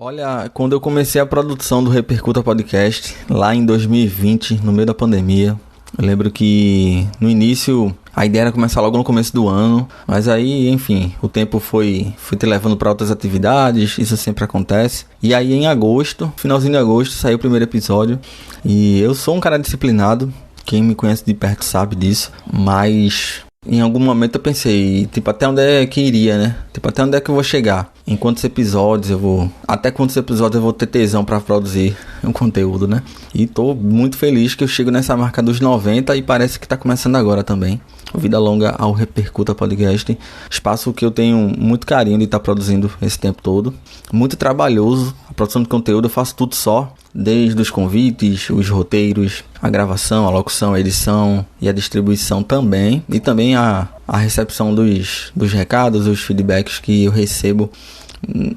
Olha, quando eu comecei a produção do Repercuta Podcast, lá em 2020, no meio da pandemia, eu lembro que no início a ideia era começar logo no começo do ano, mas aí, enfim, o tempo foi te levando para outras atividades, isso sempre acontece. E aí em agosto, finalzinho de agosto, saiu o primeiro episódio e eu sou um cara disciplinado, quem me conhece de perto sabe disso, mas em algum momento eu pensei, tipo, até onde é que iria, né? Tipo, até onde é que eu vou chegar? Até quantos episódios eu vou ter tesão pra produzir um conteúdo, né? E tô muito feliz que eu chego nessa marca dos 90 e parece que tá começando agora também. Vida longa ao Repercuta Podcast. Espaço que eu tenho muito carinho de estar produzindo esse tempo todo. Muito trabalhoso. A produção de conteúdo eu faço tudo só. Desde os convites, os roteiros, a gravação, a locução, a edição e a distribuição também. E também a recepção dos recados, os feedbacks que eu recebo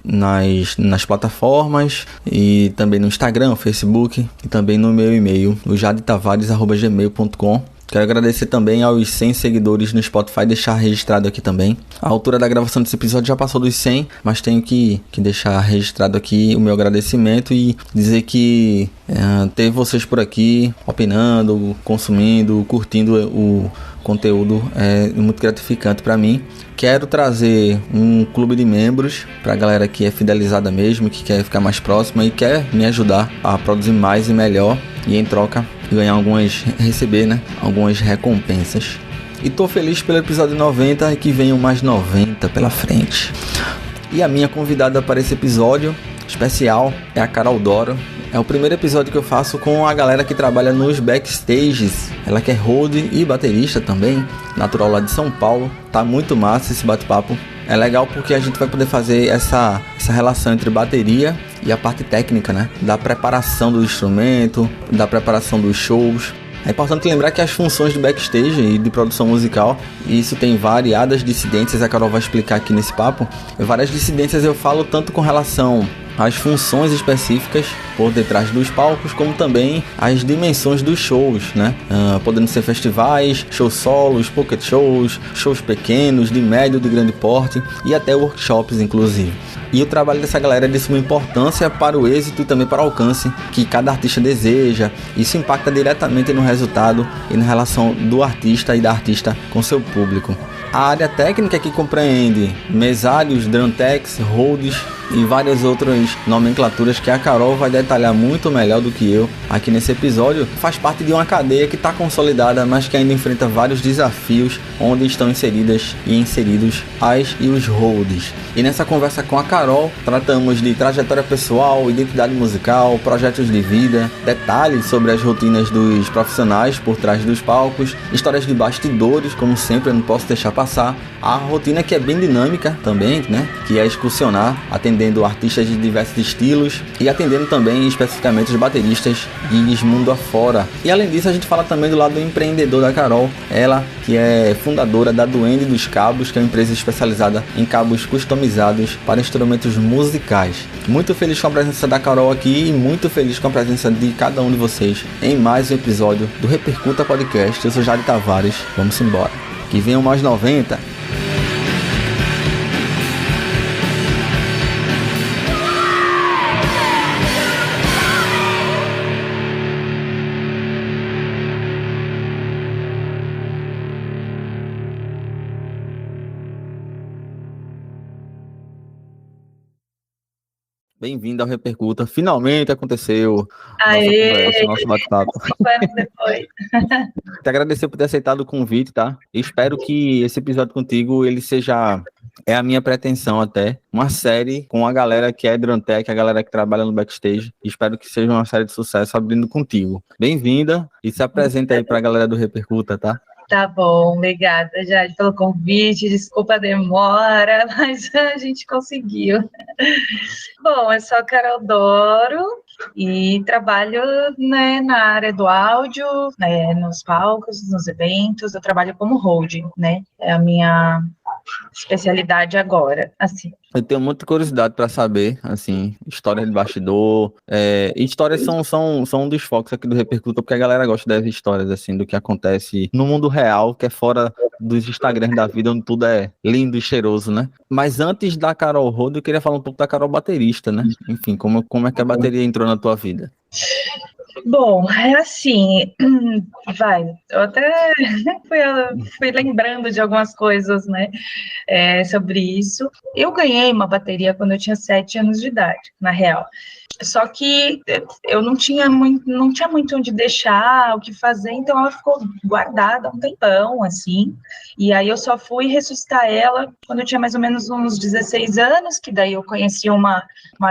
nas plataformas e também no Instagram, Facebook e também no meu e-mail, o jadetavares@gmail.com. Quero agradecer também aos 100 seguidores no Spotify, deixar registrado aqui também. A altura da gravação desse episódio já passou dos 100, mas tenho que deixar registrado aqui o meu agradecimento e dizer que ter vocês por aqui, opinando, consumindo, curtindo o conteúdo é muito gratificante para mim. Quero trazer um clube de membros para a galera que é fidelizada mesmo, que quer ficar mais próxima e quer me ajudar a produzir mais e melhor e em troca receber, né, algumas recompensas. E tô feliz pelo episódio 90 e que venham mais 90 pela frente. E a minha convidada para esse episódio especial é a Carol Doro. É o primeiro episódio que eu faço com a galera que trabalha nos backstages. Ela que é road e baterista também, natural lá de São Paulo. Tá muito massa esse bate-papo. É legal porque a gente vai poder fazer essa relação entre bateria e a parte técnica, né? Da preparação do instrumento, da preparação dos shows. É importante lembrar que as funções de backstage e de produção musical, e isso tem variadas dissidências, a Carol vai explicar aqui nesse papo. Várias dissidências eu falo tanto com relação às funções específicas por detrás dos palcos, como também as dimensões dos shows, né? Podendo ser festivais, shows solos, pocket shows, shows pequenos, de médio, de grande porte e até workshops, inclusive. E o trabalho dessa galera é de suma importância para o êxito e também para o alcance que cada artista deseja. Isso impacta diretamente no resultado e na relação do artista e da artista com seu público. A área técnica que compreende mesários, drum techs, holds e várias outras nomenclaturas que a Carol vai detalhar muito melhor do que eu aqui nesse episódio, faz parte de uma cadeia que está consolidada, mas que ainda enfrenta vários desafios onde estão inseridas e inseridos as e os holds. E nessa conversa com a Carol, tratamos de trajetória pessoal, identidade musical, projetos de vida, detalhes sobre as rotinas dos profissionais por trás dos palcos, histórias de bastidores, como sempre eu não posso deixar passar, a rotina que é bem dinâmica também, né, que é excursionar, atendendo artistas de diversos estilos e atendendo também especificamente os bateristas gigs mundo afora. E além disso a gente fala também do lado empreendedor da Carol, ela que é fundadora da Duende dos Cabos, que é uma empresa especializada em cabos customizados para instrumentos musicais. Muito feliz com a presença da Carol aqui e muito feliz com a presença de cada um de vocês em mais um episódio do Repercuta Podcast. Eu sou Jade Tavares, vamos embora. Que venham mais 90. Bem-vindo ao Repercuta. Finalmente aconteceu nossa conversa, nosso bate-papo. 5 anos depois. Te agradecer por ter aceitado o convite, tá? Espero que esse episódio contigo, ele seja, é a minha pretensão até, uma série com a galera que é drum tech, a galera que trabalha no backstage. Espero que seja uma série de sucesso abrindo contigo. Bem-vinda e se apresenta aí pra galera do Repercuta, tá? Tá bom, obrigada, Jade, pelo convite. Desculpa a demora, mas a gente conseguiu. Bom, eu sou a Carol Doro e trabalho, né, na área do áudio, né, nos palcos, nos eventos. Eu trabalho como hold, né? É a minha especialidade agora, assim. Eu tenho muita curiosidade para saber, assim, histórias de bastidor. Histórias são um dos focos aqui do Repercuta, porque a galera gosta das histórias, assim, do que acontece no mundo real, que é fora dos Instagrams da vida, onde tudo é lindo e cheiroso, né? Mas antes da Carol Rodo, eu queria falar um pouco da Carol baterista, né? Enfim, como é que a bateria entrou na tua vida? Bom, é assim, eu até fui lembrando de algumas coisas, né, sobre isso. Eu ganhei uma bateria quando eu tinha 7 anos de idade, na real. Só que eu não tinha muito onde deixar, o que fazer, então ela ficou guardada um tempão, assim. E aí eu só fui ressuscitar ela quando eu tinha mais ou menos uns 16 anos, que daí eu conheci uma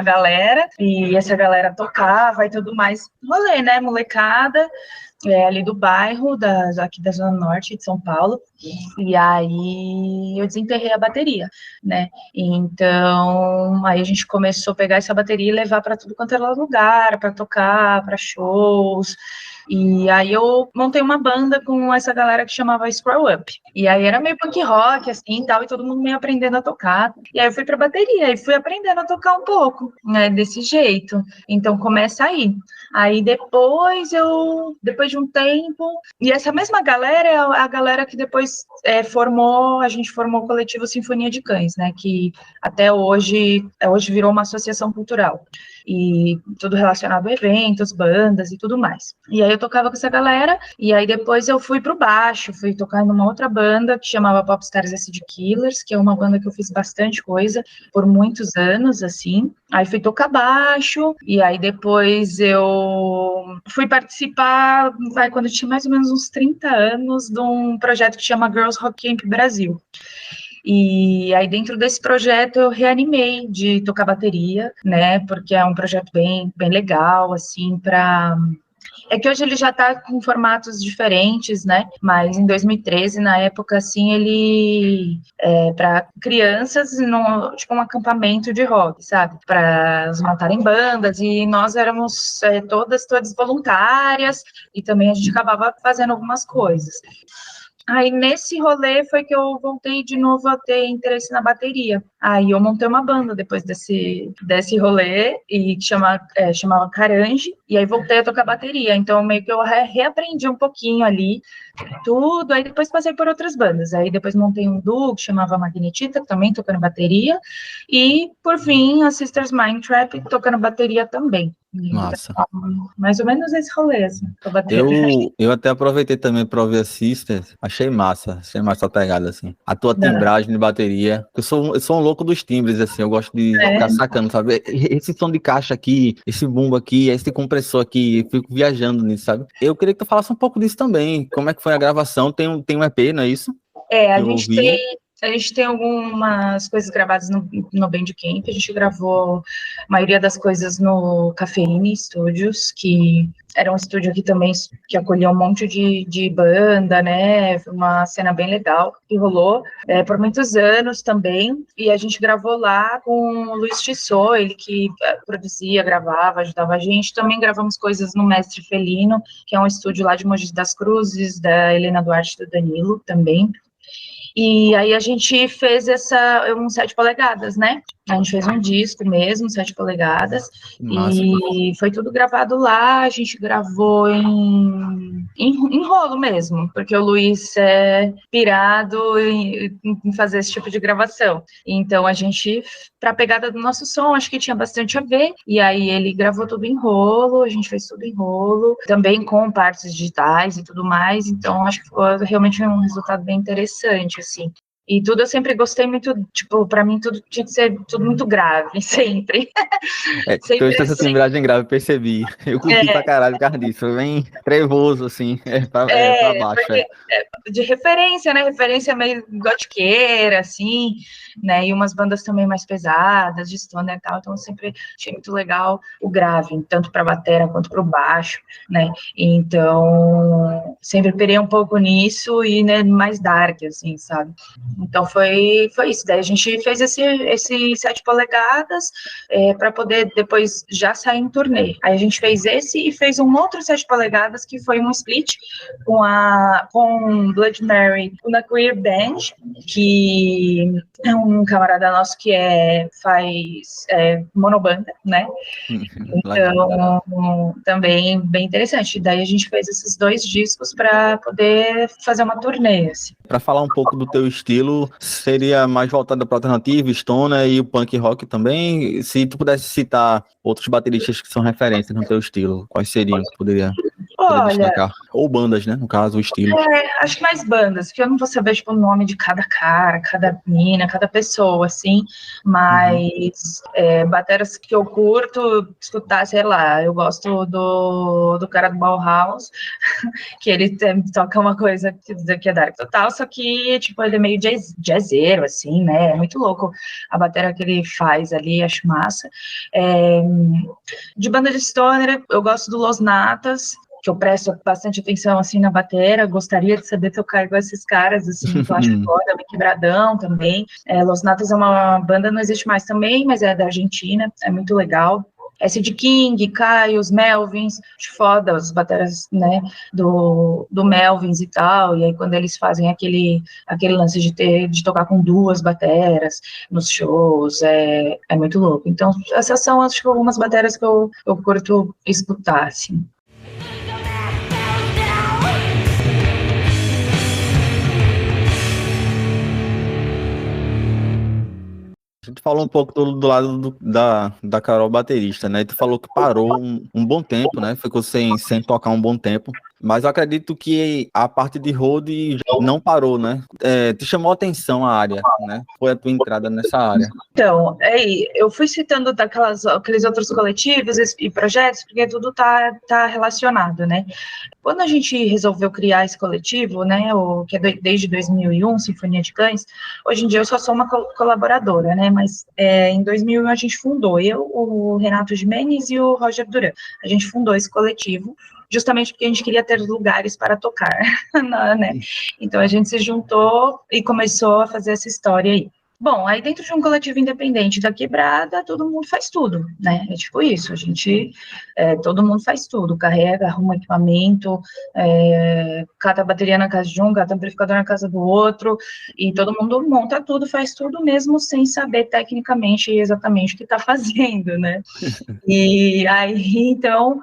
galera, e essa galera tocava e tudo mais. Rolê, né, molecada, ali do bairro, aqui da Zona Norte de São Paulo. E aí eu desenterrei a bateria, né? Então, aí a gente começou a pegar essa bateria e levar para tudo quanto era lugar, para tocar, para shows. E aí eu montei uma banda com essa galera que chamava Scroll Up. E aí era meio punk rock, assim, tal, e todo mundo meio aprendendo a tocar. E aí eu fui pra bateria e fui aprendendo a tocar um pouco, né, desse jeito. Então começa aí. Aí depois de um tempo, e essa mesma galera é a galera que depois a gente formou o coletivo Sinfonia de Cães, né, que até hoje virou uma associação cultural. E tudo relacionado a eventos, bandas e tudo mais. E aí eu tocava com essa galera, e aí depois eu fui pro baixo, fui tocar numa outra banda que chamava Popstars Acid Killers, que é uma banda que eu fiz bastante coisa por muitos anos, assim. Aí fui tocar baixo, e aí depois eu fui participar, quando eu tinha mais ou menos uns 30 anos, de um projeto que chama Girls Rock Camp Brasil. E aí dentro desse projeto eu reanimei de tocar bateria, né, porque é um projeto bem legal, assim, é que hoje ele já está com formatos diferentes, né? Mas em 2013, na época, assim, ele para crianças, tipo um acampamento de rock, sabe? Para elas montarem bandas, e nós éramos todas voluntárias, e também a gente acabava fazendo algumas coisas. Aí, nesse rolê, foi que eu voltei de novo a ter interesse na bateria. Aí, eu montei uma banda depois desse rolê, e chamava Carange, e aí voltei a tocar bateria. Então, meio que eu reaprendi um pouquinho ali, tudo. Aí, depois passei por outras bandas. Aí, depois montei um duo que chamava Magnetita, também tocando bateria. E, por fim, a Sisters Mind Trap, tocando bateria também. Massa. Mais ou menos esse rolê, assim, com a bateria. Eu até aproveitei também pra ouvir a Sisters, achei massa a pegada, assim. A tua timbragem de bateria, eu sou um louco dos timbres, assim, eu gosto de ficar sacando, sabe? Esse som de caixa aqui, esse bumbo aqui, esse compressor aqui, eu fico viajando nisso, sabe? Eu queria que tu falasse um pouco disso também, como é que foi a gravação, tem um EP, não é isso? A gente tem algumas coisas gravadas no Bandcamp, a gente gravou a maioria das coisas no Cafeine Studios, que era um estúdio aqui também que acolhia um monte de banda, né, uma cena bem legal que rolou por muitos anos também, e a gente gravou lá com o Luiz Tissot, ele que produzia, gravava, ajudava a gente. Também gravamos coisas no Mestre Felino, que é um estúdio lá de Mogi das Cruzes, da Helena Duarte e do Danilo também. E aí a gente fez um 7 polegadas, né? A gente fez um disco mesmo, 7 polegadas, Massa. E foi tudo gravado lá. A gente gravou em rolo mesmo, porque o Luiz é pirado em fazer esse tipo de gravação. Então a gente, para a pegada do nosso som, acho que tinha bastante a ver, e aí ele gravou tudo em rolo, a gente fez tudo em rolo, também com partes digitais e tudo mais, então acho que ficou realmente um resultado bem interessante, assim. E tudo eu sempre gostei muito, tipo, pra mim tudo tinha que ser tudo muito grave, sempre. Sempre essa timbragem grave, percebi. Eu curti pra caralho por causa disso, foi bem trevoso, assim, pra baixo. De referência, né? Referência meio gotiqueira, assim, né? E umas bandas também mais pesadas, de stoner e tal, então eu sempre achei muito legal o grave, tanto pra batera quanto pro baixo, né? Então, sempre pirei um pouco nisso e, né, mais dark, assim, sabe? Então foi isso. Daí a gente fez esse 7 polegadas para poder depois já sair em turnê. Aí a gente fez esse e fez um outro 7 polegadas que foi um split com Blood Mary, uma queer band, que é um camarada nosso que faz monobanda, né? Então, também bem interessante. Daí a gente fez esses 2 discos para poder fazer uma turnê, assim. Para falar um pouco do teu estilo, seria mais voltado para alternativa, stoner e o punk rock também? Se tu pudesse citar outros bateristas que são referências no teu estilo, quais seriam que poderia destacar? Ou bandas, né? No caso, o estilo. Acho que mais bandas, porque eu não vou saber, tipo, o nome de cada cara, cada mina, cada pessoa, assim, mas bateras que eu curto escutar, sei lá, eu gosto do cara do Bauhaus, que ele toca uma coisa que é Dark Total, só que, tipo, ele é meio jazzeiro, assim, né, é muito louco a bateria que ele faz ali, acho massa. De banda de stoner, eu gosto do Los Natas, que eu presto bastante atenção, assim, na bateria, gostaria de saber tocar igual esses caras, assim, que eu acho foda, bem quebradão também. Los Natas é uma banda, não existe mais também, mas é da Argentina, é muito legal. Acid King, Kai, os Melvins, acho foda as baterias, né, do Melvins e tal, e aí quando eles fazem aquele lance de tocar com 2 bateras nos shows, é muito louco. Então, essas são, acho que, algumas baterias que eu curto escutar, assim. A gente falou um pouco do lado da Carol baterista, né? Tu falou que parou um bom tempo, né? Ficou sem tocar um bom tempo. Mas eu acredito que a parte de road não parou, né? Te chamou a atenção a área, né? Foi a tua entrada nessa área. Então, eu fui citando aqueles outros coletivos e projetos, porque tudo tá relacionado, né? Quando a gente resolveu criar esse coletivo, né, que é desde 2001, Sinfonia de Cães, hoje em dia eu só sou uma colaboradora, né, mas em 2001 a gente fundou, eu, o Renato Gimenez e o Roger Duran, a gente fundou esse coletivo, justamente porque a gente queria ter lugares para tocar, né, então a gente se juntou e começou a fazer essa história aí. Bom, aí dentro de um coletivo independente da quebrada, todo mundo faz tudo, né? É tipo isso, todo mundo faz tudo, carrega, arruma equipamento, cata a bateria na casa de um, cata amplificador na casa do outro, e todo mundo monta tudo, faz tudo mesmo sem saber tecnicamente exatamente o que está fazendo, né? E aí, então,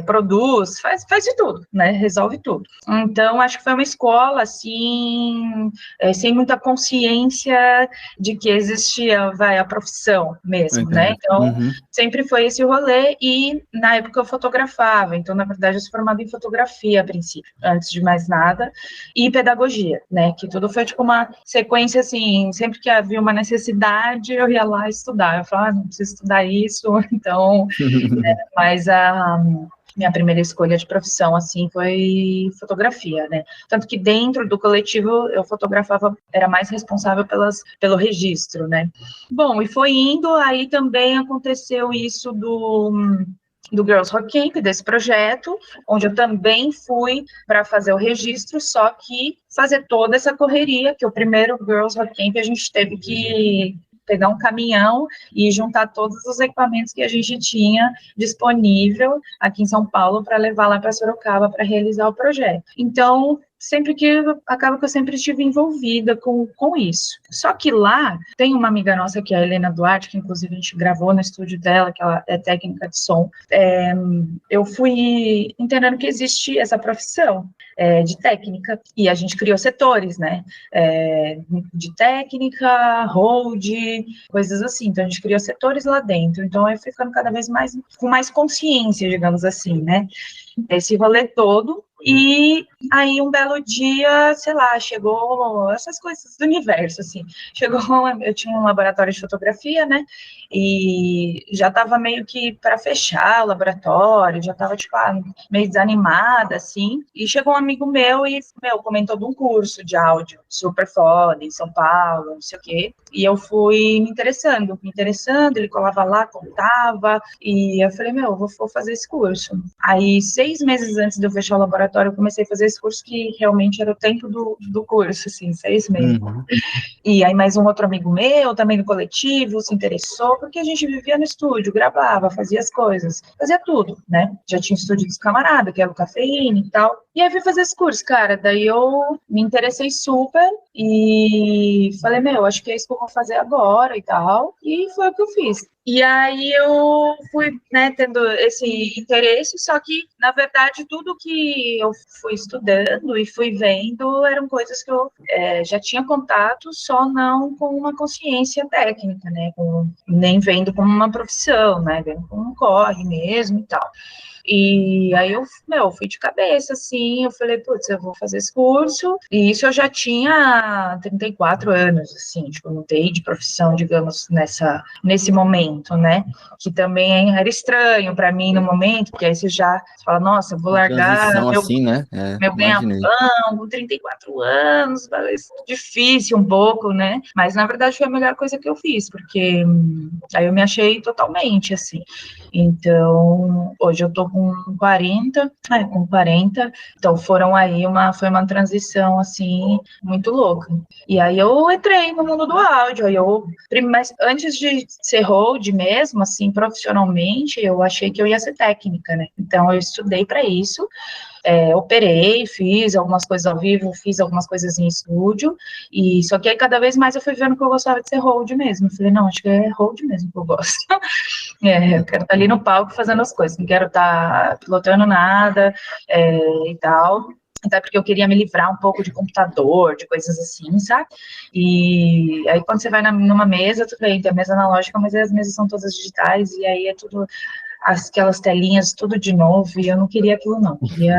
produz, faz de tudo, né? Resolve tudo. Então, acho que foi uma escola, assim, sem muita consciência de que existia, a profissão mesmo, né? Então, sempre foi esse rolê e, na época, eu fotografava. Então, na verdade, eu sou formada em fotografia, a princípio, antes de mais nada, e pedagogia, né? Que tudo foi, tipo, uma sequência, assim, sempre que havia uma necessidade, eu ia lá estudar. Eu falava, não preciso estudar isso, então... mas a minha primeira escolha de profissão, assim, foi fotografia, né? Tanto que dentro do coletivo eu fotografava, era mais responsável pelo registro, né? Bom, e foi indo, aí também aconteceu isso do Girls Rock Camp, desse projeto, onde eu também fui para fazer o registro, só que fazer toda essa correria, que o primeiro Girls Rock Camp a gente teve que pegar um caminhão e juntar todos os equipamentos que a gente tinha disponível aqui em São Paulo para levar lá para Sorocaba para realizar o projeto. Então, acaba que eu sempre estive envolvida com isso. Só que lá, tem uma amiga nossa, que é a Helena Duarte, que inclusive a gente gravou no estúdio dela, que ela é técnica de som, eu fui entendendo que existe essa profissão de técnica, e a gente criou setores, né, de técnica, hold, coisas assim, então a gente criou setores lá dentro, então eu fui ficando cada vez mais, com mais consciência, digamos assim, né, esse rolê todo. E aí, um belo dia, sei lá, chegou essas coisas do universo, assim. Eu tinha um laboratório de fotografia, né? E já estava meio que para fechar o laboratório, já estava, tipo, meio desanimada, assim. E chegou um amigo meu e, comentou de um curso de áudio super foda em São Paulo, não sei o quê. E eu fui me interessando, ele colava lá, contava. E eu falei, eu vou fazer esse curso. Aí, 6 meses antes de eu fechar o laboratório, laboratório, eu comecei a fazer esse curso que realmente era o tempo do curso, assim, 6 meses. E aí mais um outro amigo meu, também no coletivo, se interessou, porque a gente vivia no estúdio, gravava, fazia as coisas, fazia tudo, né? Já tinha o estúdio dos camaradas, que era o Cafeína e tal. E aí fui fazer esse curso, cara, daí eu me interessei super e falei, meu, acho que é isso que eu vou fazer agora e tal, e foi o que eu fiz. E aí eu fui, né, tendo esse interesse, só que, na verdade, tudo que eu fui estudando e fui vendo eram coisas que eu já tinha contato, só não com uma consciência técnica, né, nem vendo como uma profissão, né, vendo como um corre mesmo e tal. E aí eu, fui de cabeça, assim, eu falei, putz, eu vou fazer esse curso, e isso eu já tinha 34 anos, assim, tipo, eu mudei de profissão, digamos, nesse momento, né, que também era estranho para mim no momento, porque aí você fala, nossa, eu vou largar Transição assim, né? meu Imaginei. ganha-pão com 34 anos, parece difícil um pouco, né, mas na verdade foi a melhor coisa que eu fiz, porque aí eu me achei totalmente, assim. Então, hoje eu tô com 40, então foi uma transição, assim, muito louca. E aí eu entrei no mundo do áudio, mas antes de ser hold mesmo, assim, profissionalmente, eu achei que eu ia ser técnica, né? Então, eu estudei para isso, operei, fiz algumas coisas ao vivo, fiz algumas coisas em estúdio, e só que aí cada vez mais eu fui vendo que eu gostava de ser hold mesmo. Eu falei, não, acho que é hold mesmo que eu gosto. Eu quero estar ali no palco fazendo as coisas, não quero estar pilotando nada e tal. Até porque eu queria me livrar um pouco de computador, de coisas assim, sabe? E aí quando você vai numa mesa, tudo bem, tem a mesa analógica, mas as mesas são todas digitais, e aí é tudo, aquelas telinhas, tudo de novo, e eu não queria aquilo não, eu queria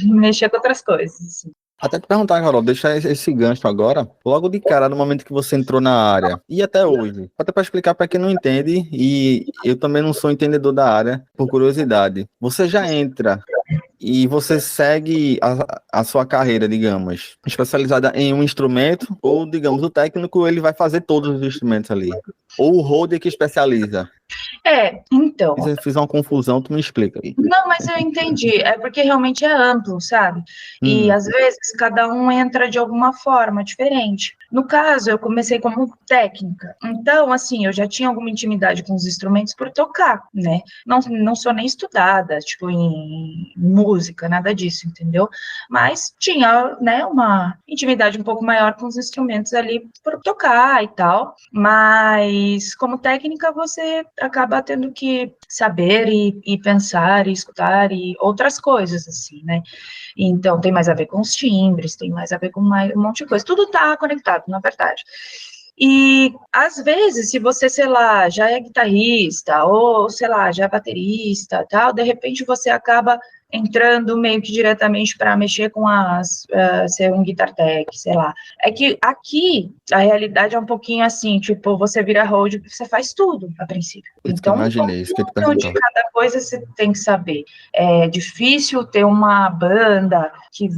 mexer com outras coisas, assim. Até te perguntar, Carol, deixar esse gancho agora, logo de cara, no momento que você entrou na área, e até hoje, até para explicar para quem não entende, e eu também não sou entendedor da área, por curiosidade, você já entra e você segue a sua carreira, digamos, especializada em um instrumento, ou, digamos, o técnico, ele vai fazer todos os instrumentos ali, ou o holder que especializa. Então. Se eu fizer uma confusão, tu me explica aí. Não, mas eu entendi. É porque realmente é amplo, sabe? E às vezes cada um entra de alguma forma diferente. No caso, eu comecei como técnica. Então, assim, eu já tinha alguma intimidade com os instrumentos por tocar, né? Não sou nem estudada, tipo, em música, nada disso, entendeu? Mas tinha, né, uma intimidade um pouco maior com os instrumentos ali por tocar e tal. Mas como técnica, você acaba tendo que saber e pensar e escutar e outras coisas, assim, né? Então, tem mais a ver com os timbres, tem mais a ver com um monte de coisa. Tudo está conectado, na verdade. E, às vezes, se você, sei lá, já é guitarrista, ou, sei lá, já é baterista, tal, de repente você acaba entrando meio que diretamente para mexer com ser um guitar tech, sei lá. É que aqui a realidade é um pouquinho assim, tipo, você vira hold, você faz tudo a princípio. Isso que eu Então, imaginei, isso que eu te um de perguntar. cada coisa você tem que saber. É difícil ter uma banda que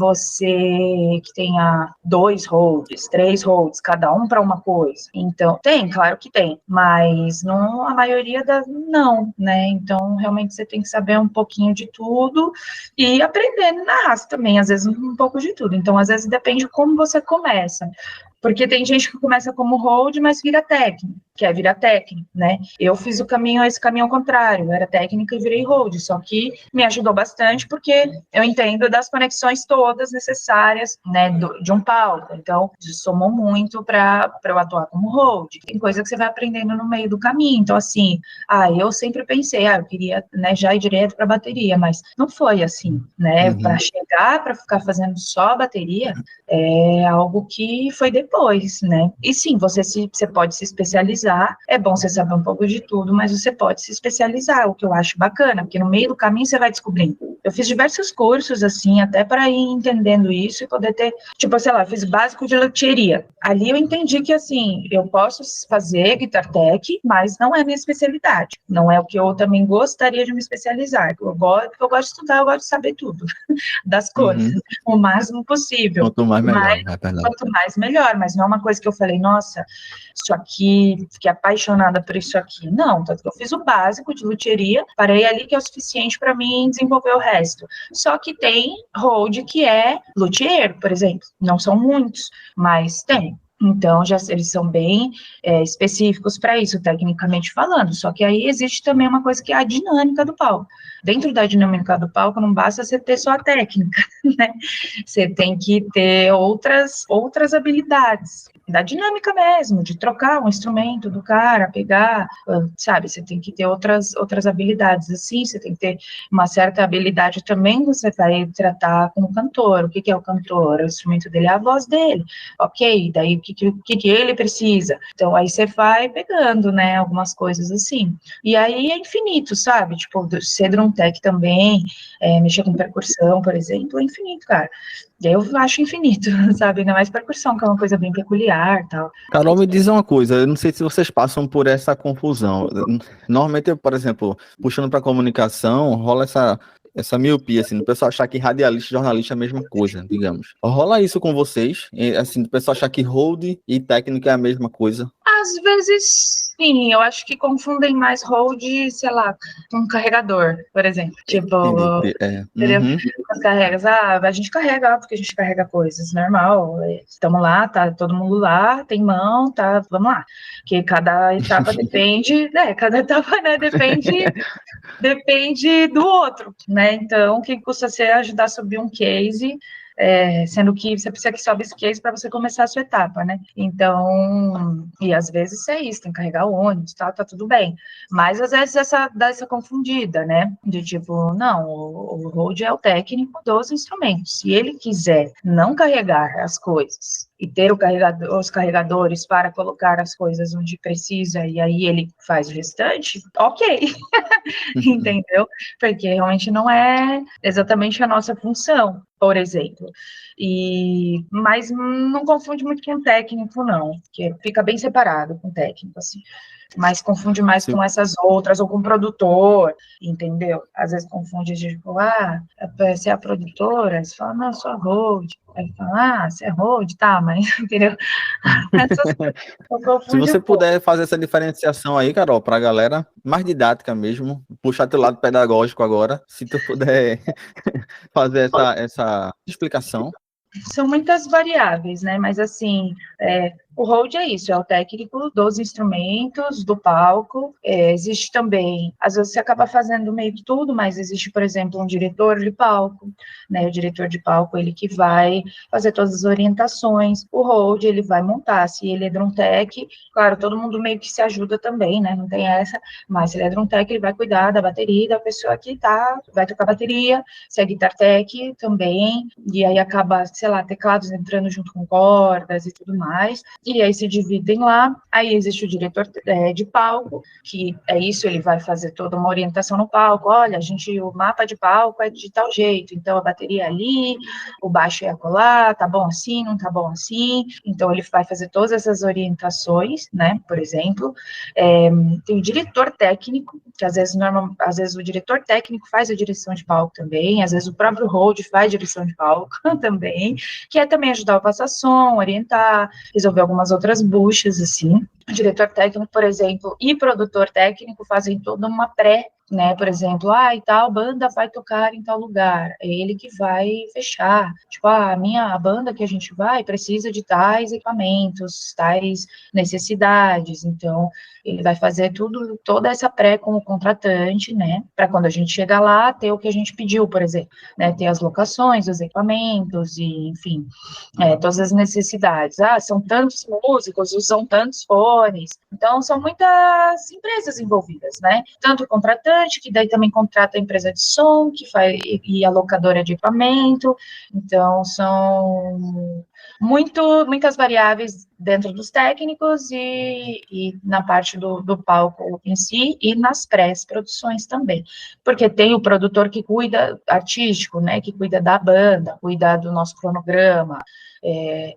tenha 2 holds, 3 holds, cada um para uma coisa. Então, claro que tem, mas não, a maioria não, né? Então, realmente você tem que saber um pouquinho de tudo e aprendendo na raça também, às vezes um pouco de tudo. Então, às vezes depende como você começa. Porque tem gente que começa como hold, mas vira técnico, quer virar técnico, né? Eu fiz esse caminho ao contrário, eu era técnica e virei hold, só que me ajudou bastante porque eu entendo das conexões todas necessárias, né, de um palco. Então, isso somou muito para eu atuar como hold. Tem coisa que você vai aprendendo no meio do caminho. Então, assim, eu sempre pensei, eu queria, né, já ir direto para bateria, mas não foi assim, né? Para chegar, para ficar fazendo só bateria, é algo que foi depois, né? E sim, você pode se especializar, é bom você saber um pouco de tudo, mas você pode se especializar, o que eu acho bacana, porque no meio do caminho você vai descobrindo. Eu fiz diversos cursos, assim, até para ir entendendo isso e poder ter, tipo, sei lá, eu fiz básico de luthieria. Ali eu entendi que, assim, eu posso fazer guitar tech, mas não é minha especialidade. Não é o que eu também gostaria de me especializar. Eu gosto de estudar, eu gosto de saber tudo das coisas, o máximo possível. Quanto mais melhor, é verdade. Quanto mais melhor, mas não é uma coisa que eu falei, nossa, isso aqui, fiquei apaixonada por isso aqui. Não, tanto que eu fiz o básico de luthieria, parei ali que é o suficiente para mim desenvolver o resto. Só que tem hold que é luthier, por exemplo. Não são muitos, mas tem. Então, eles são bem específicos para isso, tecnicamente falando. Só que aí existe também uma coisa que é a dinâmica do palco. Dentro da dinâmica do palco, não basta você ter só a técnica, né? Você tem que ter outras habilidades. Da dinâmica mesmo, de trocar um instrumento do cara, pegar, sabe? Você tem que ter outras habilidades, assim, você tem que ter uma certa habilidade também, você vai tratar com o cantor. O que é o cantor? O instrumento dele é a voz dele. Ok, daí o que ele precisa? Então, aí você vai pegando, né, algumas coisas assim. E aí é infinito, sabe? Tipo, ser drum tech também, mexer com percussão, por exemplo, é infinito, cara. E aí eu acho infinito, sabe? Ainda mais percussão, que é uma coisa bem peculiar e tal. Carol, me diz uma coisa, eu não sei se vocês passam por essa confusão. Normalmente, por exemplo, puxando para comunicação, rola essa miopia, assim, do pessoal achar que radialista e jornalista é a mesma coisa, digamos. Rola isso com vocês? Assim, do pessoal achar que hold e técnica é a mesma coisa? Às vezes, sim, eu acho que confundem mais hold, sei lá, com um carregador, por exemplo. Tipo, Entendi. entendeu? Uhum. As carregas, a gente carrega, porque a gente carrega coisas, normal. Estamos lá, tá todo mundo lá, tem mão, tá, vamos lá. Que cada etapa depende, cada etapa, né, depende do outro, né? Então, o que custa você ajudar a subir um case, sendo que você precisa que sobe esse case para você começar a sua etapa, né? Então, e às vezes é isso, tem que carregar o ônibus, tá tudo bem. Mas às vezes dá essa confundida, né? De tipo, não, o hold é o técnico dos instrumentos. Se ele quiser não carregar as coisas e ter os carregadores para colocar as coisas onde precisa, e aí ele faz o restante, ok. Entendeu? Porque realmente não é exatamente a nossa função, por exemplo. Mas não confunde muito com técnico, não, porque fica bem separado com técnico, assim. Mas confunde mais Se, com essas outras, ou com produtor, entendeu? Às vezes confunde, tipo, você é a produtora? Você fala, não, eu sou a hold. Aí fala, você é hold? Tá, mas, entendeu? Essas coisas, eu se confundo você um pouco. puder fazer essa diferenciação aí, Carol, para a galera, mais didática mesmo, puxar teu lado pedagógico agora, se tu puder fazer essa explicação. São muitas variáveis, né? Mas assim, o hold é isso, é o técnico dos instrumentos, do palco. Existe também, às vezes você acaba fazendo meio que tudo, mas existe, por exemplo, um diretor de palco, né? O diretor de palco, ele que vai fazer todas as orientações. O hold, ele vai montar. Se ele é drum tech, claro, todo mundo meio que se ajuda também, né? Não tem essa, mas se ele é drum tech, ele vai cuidar da bateria da pessoa que vai tocar bateria. Se é guitar tech, também. E aí acaba, sei lá, teclados entrando junto com cordas e tudo mais, e aí se dividem lá. Aí existe o diretor de palco, que é isso, ele vai fazer toda uma orientação no palco. Olha, o mapa de palco é de tal jeito, então a bateria é ali, o baixo é acolá, tá bom assim, não tá bom assim. Então ele vai fazer todas essas orientações, né? Por exemplo, tem o diretor técnico, que às vezes o diretor técnico faz a direção de palco também, às vezes o próprio hold faz direção de palco também, que é também ajudar o passar-som, orientar, resolver algumas outras buchas, assim. O diretor técnico, por exemplo, e produtor técnico fazem toda uma né, por exemplo, e tal banda vai tocar em tal lugar, é ele que vai fechar, tipo, a banda que a gente vai precisa de tais equipamentos, tais necessidades, então ele vai fazer toda essa pré com o contratante, né, para quando a gente chegar lá, ter o que a gente pediu, por exemplo, né, ter as locações, os equipamentos, e enfim, todas as necessidades. São tantos músicos, usam tantos fones. Então, são muitas empresas envolvidas, né? Tanto o contratante, que daí também contrata a empresa de som, que faz, e a locadora de equipamento. Então, são muitas variáveis dentro dos técnicos e na parte do palco em si e nas pré-produções também. Porque tem o produtor que cuida artístico, né? Que cuida da banda, cuida do nosso cronograma,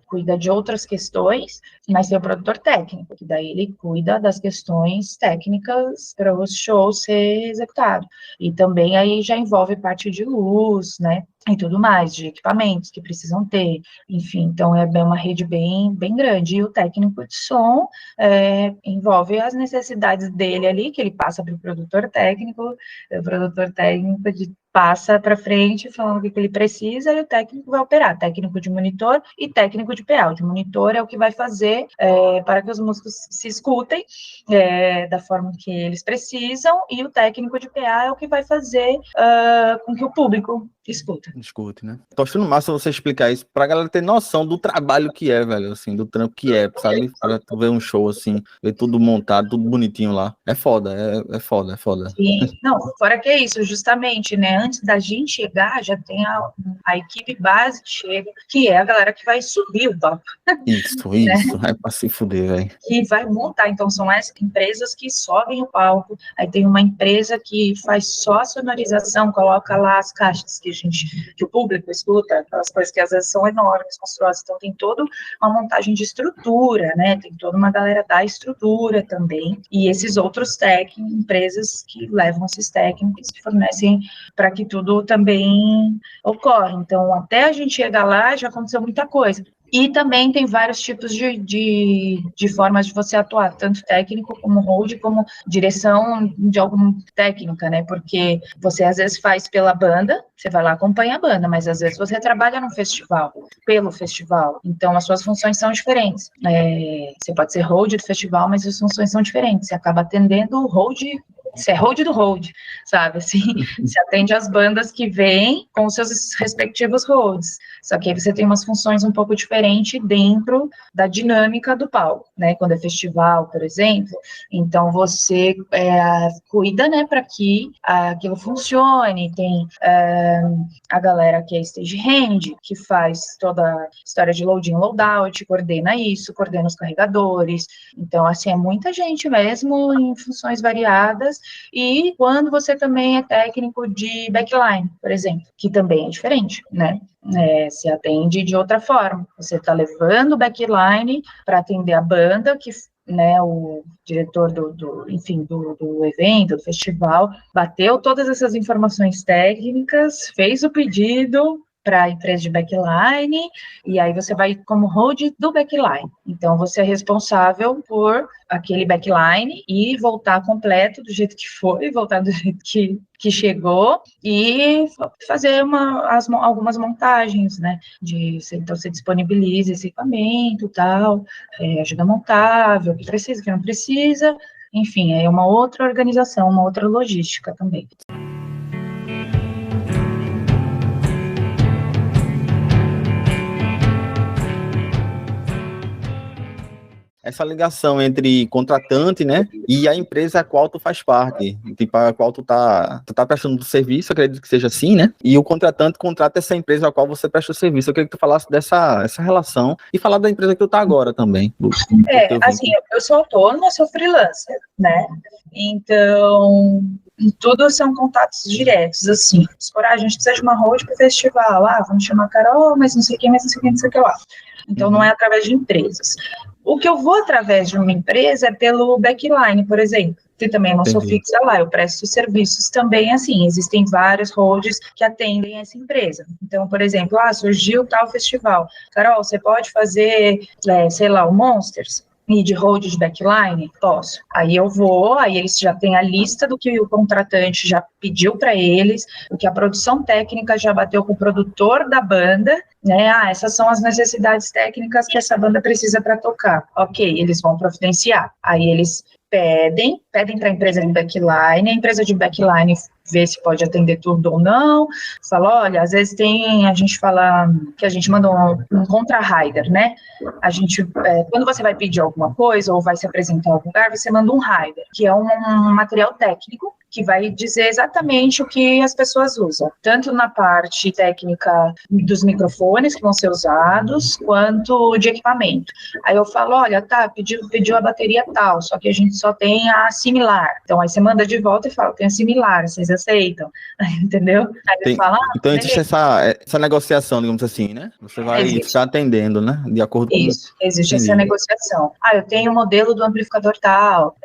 cuida de outras questões, mas tem o produtor técnico, que daí ele cuida das questões técnicas para o show ser executado. E também aí já envolve parte de luz, né? E tudo mais, de equipamentos que precisam ter, enfim, então é uma rede bem grande. E o técnico de som envolve as necessidades dele ali, que ele passa para o produtor técnico de passa para frente falando o que ele precisa e o técnico vai operar, técnico de monitor e técnico de PA. O de monitor é o que vai fazer para que os músicos se escutem da forma que eles precisam, e o técnico de PA é o que vai fazer com que o público escute, né? Tô achando massa você explicar isso pra galera ter noção do trabalho que é, velho, assim, do trampo que é, sabe? Pra tu ver um show assim, ver tudo montado, tudo bonitinho lá. É foda, é foda, é foda. Sim, não, fora que é isso, justamente, né? Antes da gente chegar, já tem a equipe base que chega, que é a galera que vai subir o palco. Isso, é pra se fuder, velho. Que vai montar, então são essas empresas que sobem o palco, aí tem uma empresa que faz só a sonorização, coloca lá as caixas que o público escuta, aquelas coisas que às vezes são enormes, monstruosas, então tem toda uma montagem de estrutura, né, tem toda uma galera da estrutura também, e esses outros técnicos, empresas que levam esses técnicos, que fornecem para que tudo também ocorra, então até a gente chegar lá já aconteceu muita coisa. E também tem vários tipos de formas de você atuar, tanto técnico como hold, como direção de alguma técnica, né? Porque você às vezes faz pela banda, você vai lá acompanha a banda, mas às vezes você trabalha num festival, pelo festival, então as suas funções são diferentes. Você pode ser hold do festival, mas as funções são diferentes, você acaba atendendo o hold. Você é hold do hold, sabe? Assim, você atende as bandas que vêm com os seus respectivos holds. Só que aí você tem umas funções um pouco diferentes dentro da dinâmica do palco, né? Quando é festival, por exemplo, então você cuida, né, para que aquilo funcione. Tem a galera que é stagehand, que faz toda a história de load-in, load-out, coordena isso, coordena os carregadores. Então, assim, é muita gente mesmo em funções variadas. E quando você também é técnico de backline, por exemplo, que também é diferente, né? Se atende de outra forma. Você está levando o backline para atender a banda, que, né, o diretor do evento, do festival, bateu todas essas informações técnicas, fez o pedido para a empresa de backline, e aí você vai como hold do backline. Então, você é responsável por aquele backline e voltar completo do jeito que foi, voltar do jeito que chegou, e fazer algumas montagens, né? Então, você disponibiliza esse equipamento e tal, ajuda a montar, ver o que precisa, o que não precisa, enfim, é uma outra organização, uma outra logística também. Essa ligação entre contratante, né, e a empresa a qual tu faz parte, tipo, a qual tu tá prestando serviço, acredito que seja assim, né, e o contratante contrata essa empresa a qual você presta o serviço. Eu queria que tu falasse essa relação e falar da empresa que tu tá agora também. Assim, eu sou autônoma, sou freelancer, né, então tudo são contatos diretos, assim, a gente precisa de uma hold para o festival, vamos chamar a Carol, mas não sei quem, mas não sei quem, não sei o que lá. Então, não é através de empresas. O que eu vou através de uma empresa é pelo backline, por exemplo, que também não sou fixa lá, eu presto serviços também assim, existem vários holds que atendem essa empresa. Então, por exemplo, surgiu tal festival, Carol, você pode fazer, sei lá, o Monsters? E de hold de backline? Posso. Aí eu vou, aí eles já têm a lista do que o contratante já pediu para eles, o que a produção técnica já bateu com o produtor da banda, né? Essas são as necessidades técnicas que essa banda precisa para tocar. Ok, eles vão providenciar. Aí eles pedem para a empresa de backline, a empresa de backline vê se pode atender tudo ou não, fala, olha, às vezes a gente fala que a gente manda um contra-rider, né? A gente, quando você vai pedir alguma coisa ou vai se apresentar em algum lugar, você manda um rider, que é um material técnico que vai dizer exatamente o que as pessoas usam, tanto na parte técnica dos microfones que vão ser usados, quanto de equipamento. Aí eu falo, olha, pediu a bateria tal, só que a gente só tem a similar. Então, aí você manda de volta e fala, tem a similar, vocês aceitam? Entendeu? Aí ele fala, então existe essa negociação, digamos assim, né? Você vai ficar atendendo, né? De acordo com... Isso, existe essa negociação. Eu tenho o modelo do amplificador tal,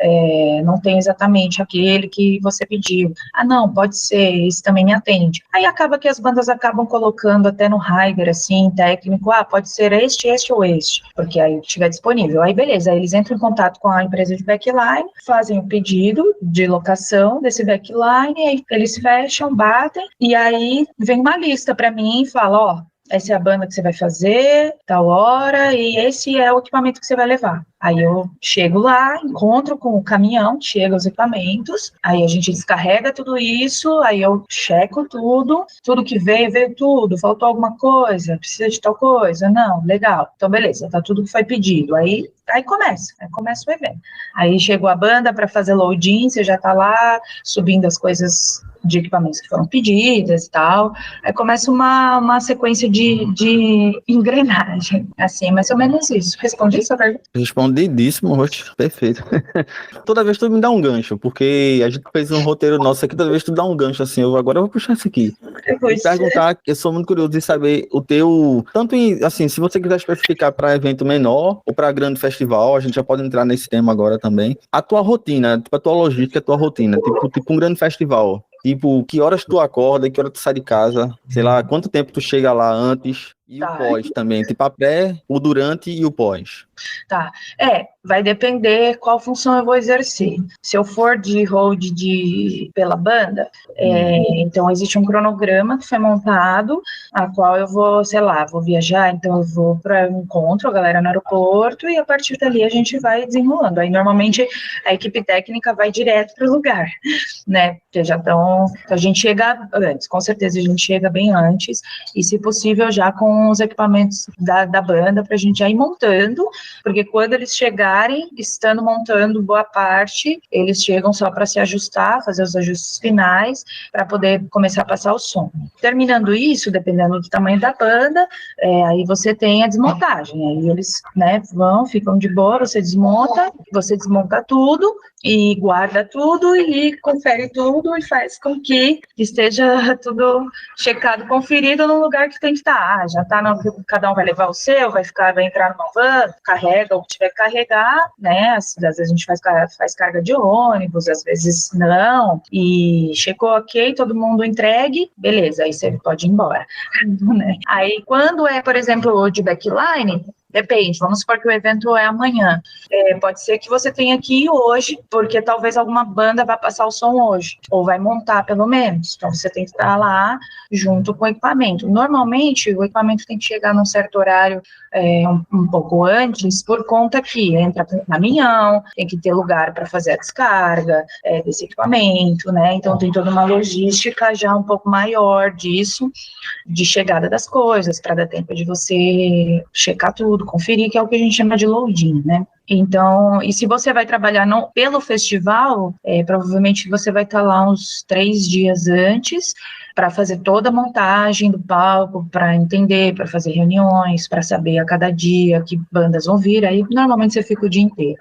não tem exatamente aquele que você você pediu. Ah, não, pode ser, isso também me atende. Aí acaba que as bandas acabam colocando até no rider, assim, técnico, pode ser este ou este, porque aí estiver disponível. Aí beleza, aí eles entram em contato com a empresa de backline, fazem o pedido de locação desse backline, aí eles fecham, batem, e aí vem uma lista para mim e fala, ó, essa é a banda que você vai fazer, tal hora, e esse é o equipamento que você vai levar. Aí eu chego lá, encontro com o caminhão, chega os equipamentos, aí a gente descarrega tudo isso, aí eu checo tudo que veio tudo, faltou alguma coisa, precisa de tal coisa, não, legal, então beleza, tá tudo que foi pedido, aí começa o evento. Aí chegou a banda para fazer loading, você já tá lá subindo as coisas de equipamentos que foram pedidas e tal, aí começa uma sequência de engrenagem, assim, mais ou menos isso. Respondi essa pergunta? Respondidíssimo, rosto, perfeito. Toda vez tu me dá um gancho, porque a gente fez um roteiro nosso aqui, toda vez tu dá um gancho assim, agora eu vou puxar isso aqui. E perguntar, eu sou muito curioso de saber o teu, tanto em, assim, se você quiser especificar para evento menor ou para grande festival, a gente já pode entrar nesse tema agora também. A tua rotina, tipo, a tua logística, a tua rotina, tipo um grande festival. Tipo, que horas tu acorda, que hora tu sai de casa, sei lá, quanto tempo tu chega lá antes e o pós também, tipo a pré, o durante e o pós. Tá, vai depender qual função eu vou exercer. Se eu for de hold pela banda, então existe um cronograma que foi montado, a qual eu vou, sei lá, vou viajar, então eu vou para um encontro, a galera no aeroporto, e a partir dali a gente vai desenrolando. Aí normalmente a equipe técnica vai direto para o lugar, né? Porque já estão, a gente chega antes, com certeza a gente chega bem antes, e se possível já com os equipamentos da banda para a gente já ir montando, porque quando eles chegarem, estando montando boa parte, eles chegam só para se ajustar, fazer os ajustes finais, para poder começar a passar o som. Terminando isso, dependendo do tamanho da banda, aí você tem a desmontagem, aí eles, né, ficam de boa, você desmonta tudo, e guarda tudo, e confere tudo, e faz com que esteja tudo checado, conferido no lugar que tem que estar. Já está, cada um vai levar o seu, vai entrar numa van, carrega o que tiver que carregar, né? Às vezes a gente faz carga de ônibus, às vezes não, e checou ok, todo mundo entregue, beleza, aí você pode ir embora. Né? Aí quando é, por exemplo, de backline, depende, vamos supor que o evento é amanhã. Pode ser que você tenha que ir hoje, porque talvez alguma banda vá passar o som hoje, ou vai montar pelo menos. Então você tem que estar lá junto com o equipamento. Normalmente o equipamento tem que chegar num certo horário um pouco antes, por conta que entra caminhão, tem que ter lugar para fazer a descarga desse equipamento, né? Então tem toda uma logística já um pouco maior disso, de chegada das coisas, para dar tempo de você checar tudo, conferir, que é o que a gente chama de loading, né? Então, e se você vai trabalhar pelo festival, provavelmente você vai estar lá uns 3 dias antes, para fazer toda a montagem do palco, para entender, para fazer reuniões, para saber a cada dia que bandas vão vir, aí normalmente você fica o dia inteiro.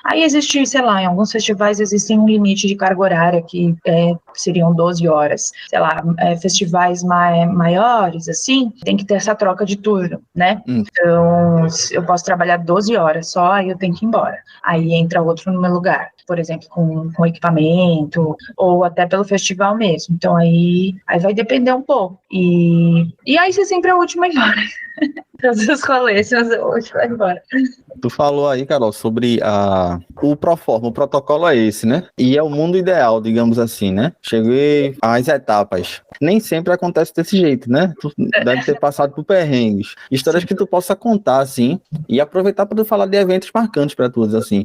Aí existe, sei lá, em alguns festivais existem um limite de carga horária que seriam 12 horas. Sei lá, festivais maiores, assim, tem que ter essa troca de turno, né? Então, eu posso trabalhar 12 horas só, aí eu tenho que ir embora. Aí entra outro no meu lugar, por exemplo, com equipamento, ou até pelo festival mesmo. Então, aí vai depender um pouco. E aí você sempre é o último a ir embora. Todos os rolês, você é o último a ir embora. Tu falou aí, Carol, sobre o Proforma, o protocolo é esse, né? E é o mundo ideal, digamos assim, né? Cheguei às etapas. Nem sempre acontece desse jeito, né? Tu deve ter passado por perrengues. Histórias que tu possa contar, assim, e aproveitar para tu falar de eventos marcantes para todos, assim.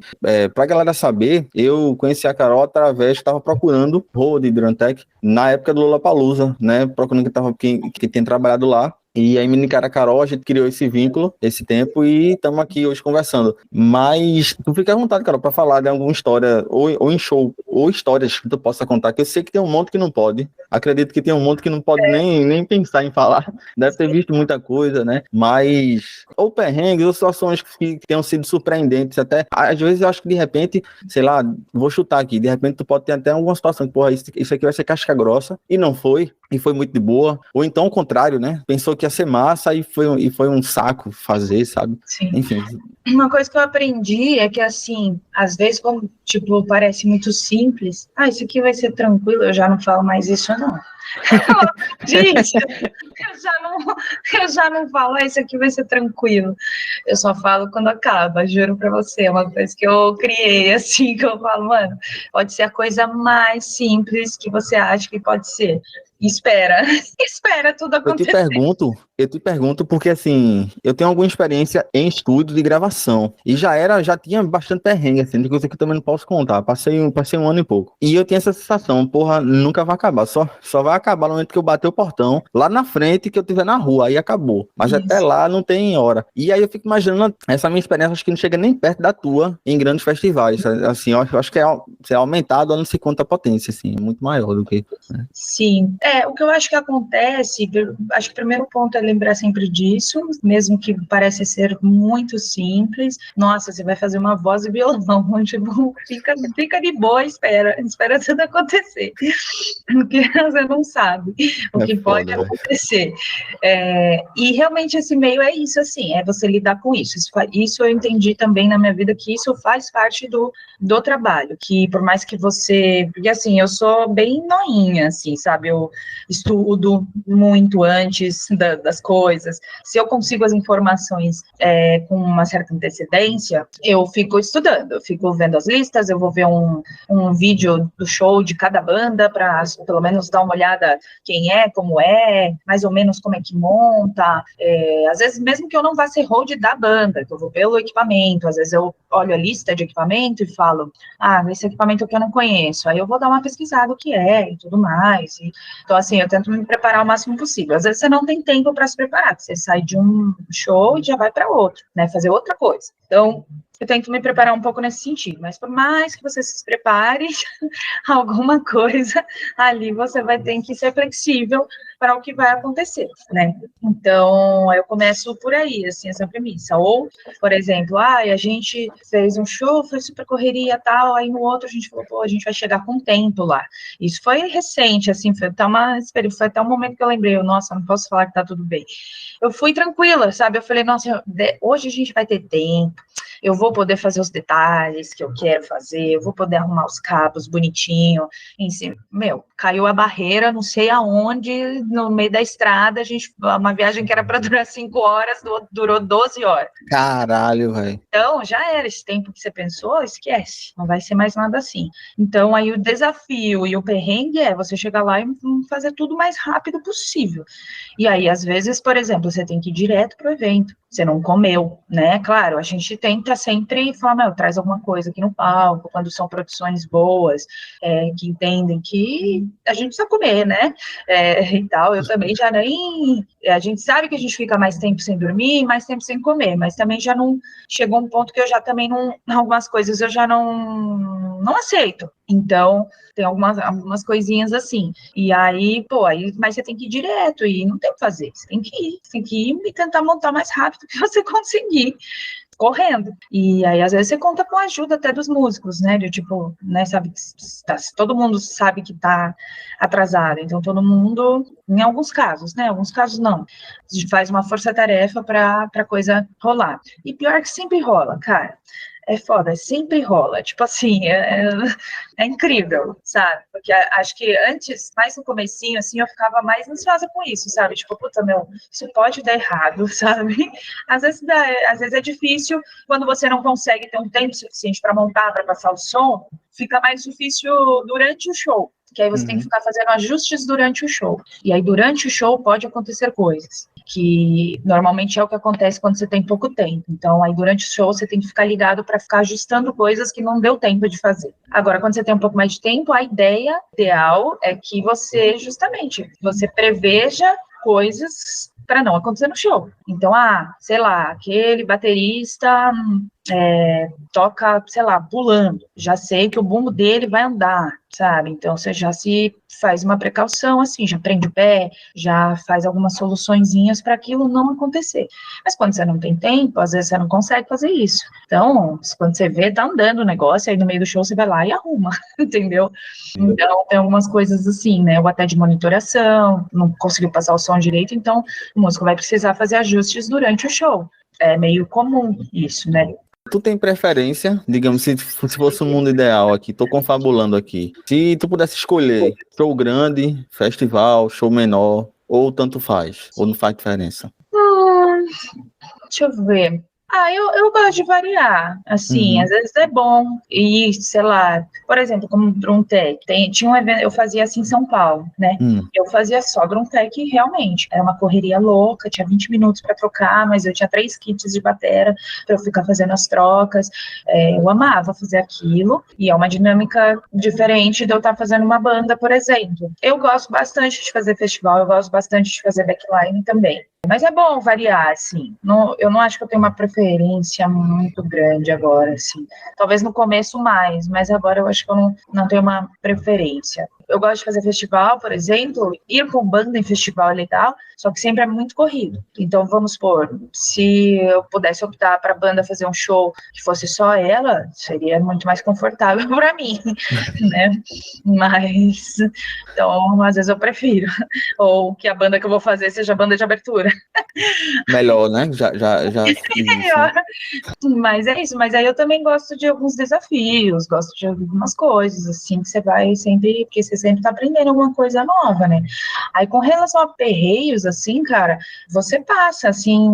Pra galera saber, eu conheci a Carol através, estava procurando road Durantec na época do Lollapalooza, né? Procurando quem tem trabalhado lá. E aí, me indicaram a Carol, a gente criou esse vínculo, esse tempo, e estamos aqui hoje conversando. Mas tu fica à vontade, Carol, para falar de alguma história, ou em show, ou histórias que tu possa contar, que eu sei que tem um monte que não pode. Acredito que tem um monte que não pode nem pensar em falar. Deve ter visto muita coisa, né? Mas, ou perrengues, ou situações que tenham sido surpreendentes. Até, às vezes eu acho que de repente, sei lá, vou chutar aqui, de repente tu pode ter até alguma situação que, porra, isso aqui vai ser casca grossa, e não foi. e foi muito de boa, ou então o contrário, né? Pensou que ia ser massa e foi um saco fazer, sabe? Sim. Enfim. Uma coisa que eu aprendi é que, assim, às vezes, quando, tipo, parece muito simples, isso aqui vai ser tranquilo, eu já não falo mais isso, não. Gente, eu já não falo, isso aqui vai ser tranquilo. Eu só falo quando acaba, juro pra você. É uma coisa que eu criei, assim, que eu falo, mano, pode ser a coisa mais simples que você acha que pode ser. Espera, espera tudo acontecer. Eu te pergunto porque, assim, eu tenho alguma experiência em estúdio de gravação. E já tinha bastante perrengue, assim, de coisa que eu também não posso contar. Passei um ano e pouco. E eu tinha essa sensação, porra, nunca vai acabar. Só vai acabar no momento que eu bater o portão, lá na frente, que eu estiver na rua, aí acabou. Mas até lá não tem hora. E aí eu fico imaginando, essa minha experiência, acho que não chega nem perto da tua em grandes festivais. Assim, eu acho que é aumentado a não sei quanta potência, assim, é muito maior do que... Né? Sim, o que eu acho que acontece, acho que o primeiro ponto é lembrar sempre disso, mesmo que parece ser muito simples. Nossa, você vai fazer uma voz e violão, tipo, fica de boa, espera tudo acontecer, porque você não sabe o que pode acontecer. E realmente esse meio é isso, assim, é você lidar com isso. Isso eu entendi também na minha vida, que isso faz parte do trabalho, que por mais que você... Porque, assim, eu sou bem noinha, assim, sabe? Eu estudo muito antes das coisas. Se eu consigo as informações com uma certa antecedência, eu fico estudando, eu fico vendo as listas, eu vou ver um vídeo do show de cada banda para pelo menos dar uma olhada quem é, como é, mais ou menos como é que monta. Às vezes, mesmo que eu não vá ser hold da banda, que eu vou pelo equipamento, às vezes eu olho a lista de equipamento e falo, esse equipamento que eu não conheço, aí eu vou dar uma pesquisada o que é e tudo mais. Então, assim, eu tento me preparar o máximo possível. Às vezes você não tem tempo para se preparar, você sai de um show e já vai para outro, né, fazer outra coisa. Então, eu tento me preparar um pouco nesse sentido, mas por mais que você se prepare, alguma coisa ali você vai ter que ser flexível para o que vai acontecer, né? Então, eu começo por aí, assim, essa premissa. Ou, por exemplo, a gente fez um show, foi super correria e tal, aí no outro a gente falou, pô, a gente vai chegar com tempo lá. Isso foi recente, assim, foi até um momento que eu lembrei, nossa, não posso falar que tá tudo bem. Eu fui tranquila, sabe? Eu falei, nossa, hoje a gente vai ter tempo, eu vou poder fazer os detalhes que eu quero fazer, eu vou poder arrumar os cabos bonitinho, caiu a barreira, não sei aonde, no meio da estrada, uma viagem que era para durar 5 horas, durou 12 horas. Caralho, velho. Então, já era esse tempo que você pensou, esquece, não vai ser mais nada assim. Então, aí o desafio e o perrengue é você chegar lá e fazer tudo o mais rápido possível. E aí, às vezes, por exemplo, você tem que ir direto pro evento, você não comeu, né? Claro, a gente tenta sempre falar, traz alguma coisa aqui no palco, quando são produções boas, que entendem que a gente precisa comer, né? E tal, eu também já nem... A gente sabe que a gente fica mais tempo sem dormir, mais tempo sem comer, mas também já não... Chegou um ponto que eu já também não... Algumas coisas eu já não aceito. Então, tem algumas coisinhas assim. E aí, mas você tem que ir direto e não tem o que fazer. Você tem que ir e tentar montar mais rápido que você conseguir, correndo. E aí, às vezes, você conta com a ajuda até dos músicos, né? Tipo, né, sabe, todo mundo sabe que tá atrasado. Então, todo mundo, em alguns casos, né? Alguns casos não. A gente faz uma força-tarefa para a coisa rolar. E pior que sempre rola, cara. É foda, sempre rola. Tipo assim, é incrível, sabe? Porque acho que antes, mais no comecinho, assim, eu ficava mais ansiosa com isso, sabe? Tipo, puta, isso pode dar errado, sabe? Às vezes é difícil quando você não consegue ter um tempo suficiente para montar, para passar o som, fica mais difícil durante o show. Que aí você tem que ficar fazendo ajustes durante o show. E aí, durante o show, pode acontecer coisas, que normalmente é o que acontece quando você tem pouco tempo. Então, aí, durante o show, você tem que ficar ligado para ficar ajustando coisas que não deu tempo de fazer. Agora, quando você tem um pouco mais de tempo, a ideia ideal é que você preveja coisas para não acontecer no show. Então, sei lá, aquele baterista toca, sei lá, pulando, já sei que o bumbo dele vai andar, sabe? Então você já se faz uma precaução, assim, já prende o pé, já faz algumas soluçõezinhas para aquilo não acontecer. Mas quando você não tem tempo, às vezes você não consegue fazer isso. Então, quando você vê, tá andando o negócio, aí no meio do show você vai lá e arruma, entendeu? Então, tem algumas coisas assim, né? Ou até de monitoração, não conseguiu passar o som direito, então o músico vai precisar fazer ajustes durante o show. É meio comum isso, né? Tu tem preferência, digamos, se fosse o mundo ideal aqui, tô confabulando aqui. Se tu pudesse escolher show grande, festival, show menor, ou tanto faz, ou não faz diferença? Deixa eu ver. Eu gosto de variar, assim, às Uhum. vezes é bom ir, sei lá, por exemplo, como Gruntec, tinha um evento, eu fazia assim em São Paulo, né? Hum. Eu fazia só Gruntec realmente, era uma correria louca, tinha 20 minutos para trocar, mas eu tinha 3 kits de batera para eu ficar fazendo as trocas, eu amava fazer aquilo, e é uma dinâmica diferente de eu estar fazendo uma banda, por exemplo. Eu gosto bastante de fazer festival, eu gosto bastante de fazer backline também. Mas é bom variar, assim. Eu não acho que eu tenho uma preferência muito grande agora, assim. Talvez no começo mais, mas agora eu acho que eu não tenho uma preferência. Eu gosto de fazer festival, por exemplo, ir com banda em festival é legal, só que sempre é muito corrido. Então, vamos supor, se eu pudesse optar para a banda fazer um show que fosse só ela, seria muito mais confortável para mim, né? Mas, então, às vezes eu prefiro. Ou que a banda que eu vou fazer seja a banda de abertura. Melhor, né? Já fiz isso, né? Mas é isso, mas aí eu também gosto de alguns desafios, gosto de algumas coisas, assim, que você vai sempre, porque você sempre tá aprendendo alguma coisa nova, né? Aí com relação a perreios, assim, cara, você passa, assim,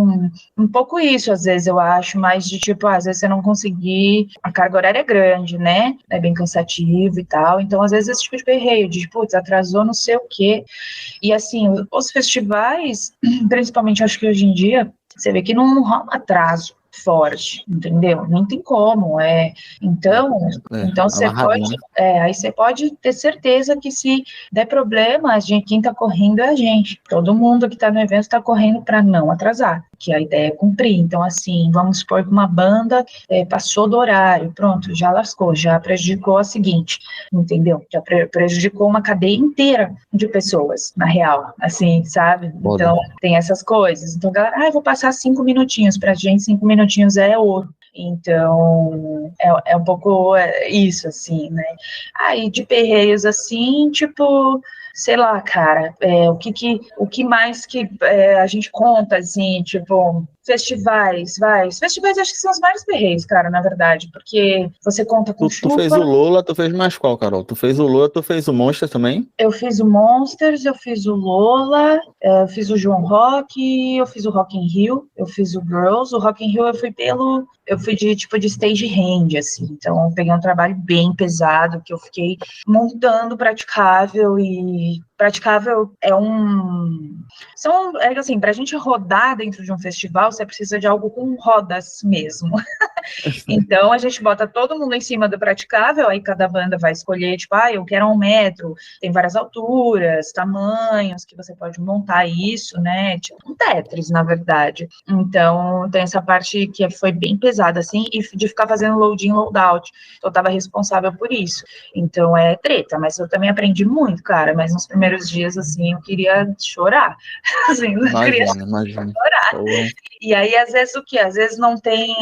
um pouco isso, às vezes eu acho, mas de tipo, às vezes você não conseguir, a carga horária é grande, né? É bem cansativo e tal, então às vezes esse tipo de perreio, de, putz, atrasou não sei o quê. E assim, os festivais, principalmente acho que hoje em dia, você vê que não rola atraso forte, entendeu? Nem tem como, então você pode, Amarradinho, né? aí você pode ter certeza que se der problema, quem tá correndo é a gente, todo mundo que tá no evento tá correndo para não atrasar, que a ideia é cumprir, então assim, vamos supor que uma banda passou do horário, pronto, já lascou, já prejudicou a seguinte, entendeu? Já prejudicou uma cadeia inteira de pessoas, na real, assim, sabe? Foda. Então, tem essas coisas. Então, galera, eu vou passar 5 minutinhos, pra gente 5 minutinhos é ouro. Então, é um pouco isso, assim, né? Aí, de perreios, assim, tipo, sei lá, cara, o que mais que a gente conta, assim, tipo, festivais acho que são os maiores perreios, cara, na verdade, porque você conta com Tu fez o chuva. Lola, tu fez mais qual, Carol? Tu fez o Lola, tu fez o Monster também? Eu fiz o Monsters, eu fiz o Lola, eu fiz o João Rock, eu fiz o Rock in Rio, eu fiz o Girls. O Rock in Rio eu fui de tipo de stage hand, assim. Então eu peguei um trabalho bem pesado que eu fiquei montando praticável e praticável assim, pra gente rodar dentro de um festival, você precisa de algo com rodas mesmo. Então, a gente bota todo mundo em cima do praticável, aí cada banda vai escolher, tipo, eu quero 1 metro, tem várias alturas, tamanhos, que você pode montar isso, né? Tipo um Tetris, na verdade. Então, tem essa parte que foi bem pesada, assim, e de ficar fazendo load-in, load-out. Eu tava responsável por isso. Então, é treta, mas eu também aprendi muito, cara, mas nos primeiros dias, assim, eu queria chorar. Assim, eu queria Imagina. chorar. Porra. E aí, às vezes, o quê? Às vezes não tem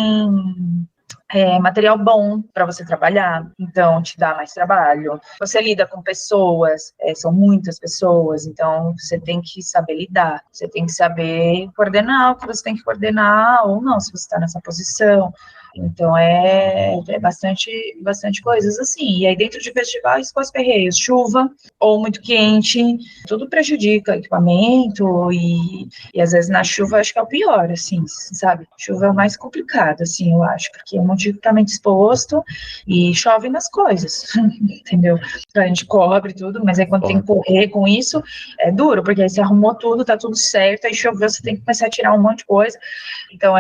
material bom para você trabalhar, então te dá mais trabalho. Você lida com pessoas, são muitas pessoas, então você tem que saber lidar, você tem que saber coordenar o que você tem que coordenar ou não, se você está nessa posição. Então é bastante coisas assim. E aí dentro de festivais, quais perreios? Chuva ou muito quente, tudo prejudica o equipamento e às vezes na chuva acho que é o pior, assim, sabe? Chuva é o mais complicado, assim, eu acho, porque monte de equipamento exposto e chove nas coisas, entendeu? A gente cobre tudo, mas aí quando tem que correr com isso, é duro, porque aí você arrumou tudo, tá tudo certo, aí choveu, você tem que começar a tirar um monte de coisa. Então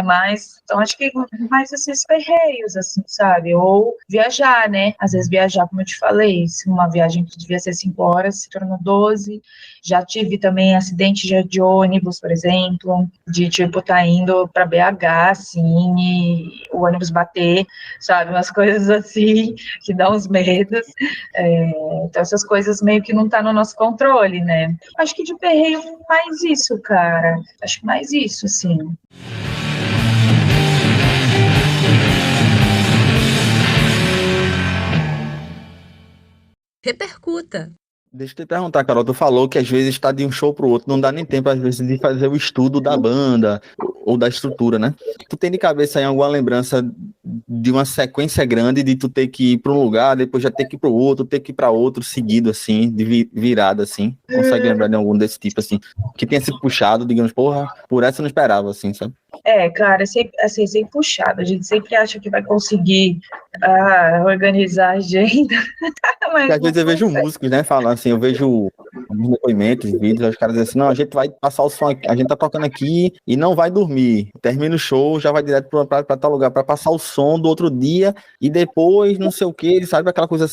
então acho que mais esses ferreios, assim, sabe? Ou viajar, né? Às vezes viajar, como eu te falei, se uma viagem que devia ser 5 horas, se tornou 12. Já tive também acidente de ônibus, por exemplo, de tipo, tá indo pra BH, assim, e o ônibus bater, sabe? Umas coisas assim, que dá uns medos. Então essas coisas meio que não tá no nosso controle, né? Acho que de perreio mais isso, cara. Acho que mais isso, assim. Repercuta. Deixa eu te perguntar, Carol, tu falou que às vezes está de um show pro outro, não dá nem tempo às vezes de fazer o estudo da banda ou da estrutura, né? Tu tem de cabeça aí alguma lembrança de uma sequência grande de tu ter que ir para um lugar, depois já ter que ir pro outro, ter que ir para outro seguido assim, de virada assim? Consegue lembrar de algum desse tipo assim, que tenha sido puxado, digamos, porra, por essa eu não esperava assim, sabe? Cara, assim, sempre puxado. A gente sempre acha que vai conseguir organizar a agenda, Porque mas às não vezes eu vejo consegue. músicos, né, falando assim, eu vejo alguns depoimentos, vídeos, os caras dizem assim, não, a gente vai passar o som aqui, a gente tá tocando aqui e não vai dormir. Termina o show, já vai direto pra tal lugar, pra passar o som do outro dia e depois não sei o que, sabe, aquela coisa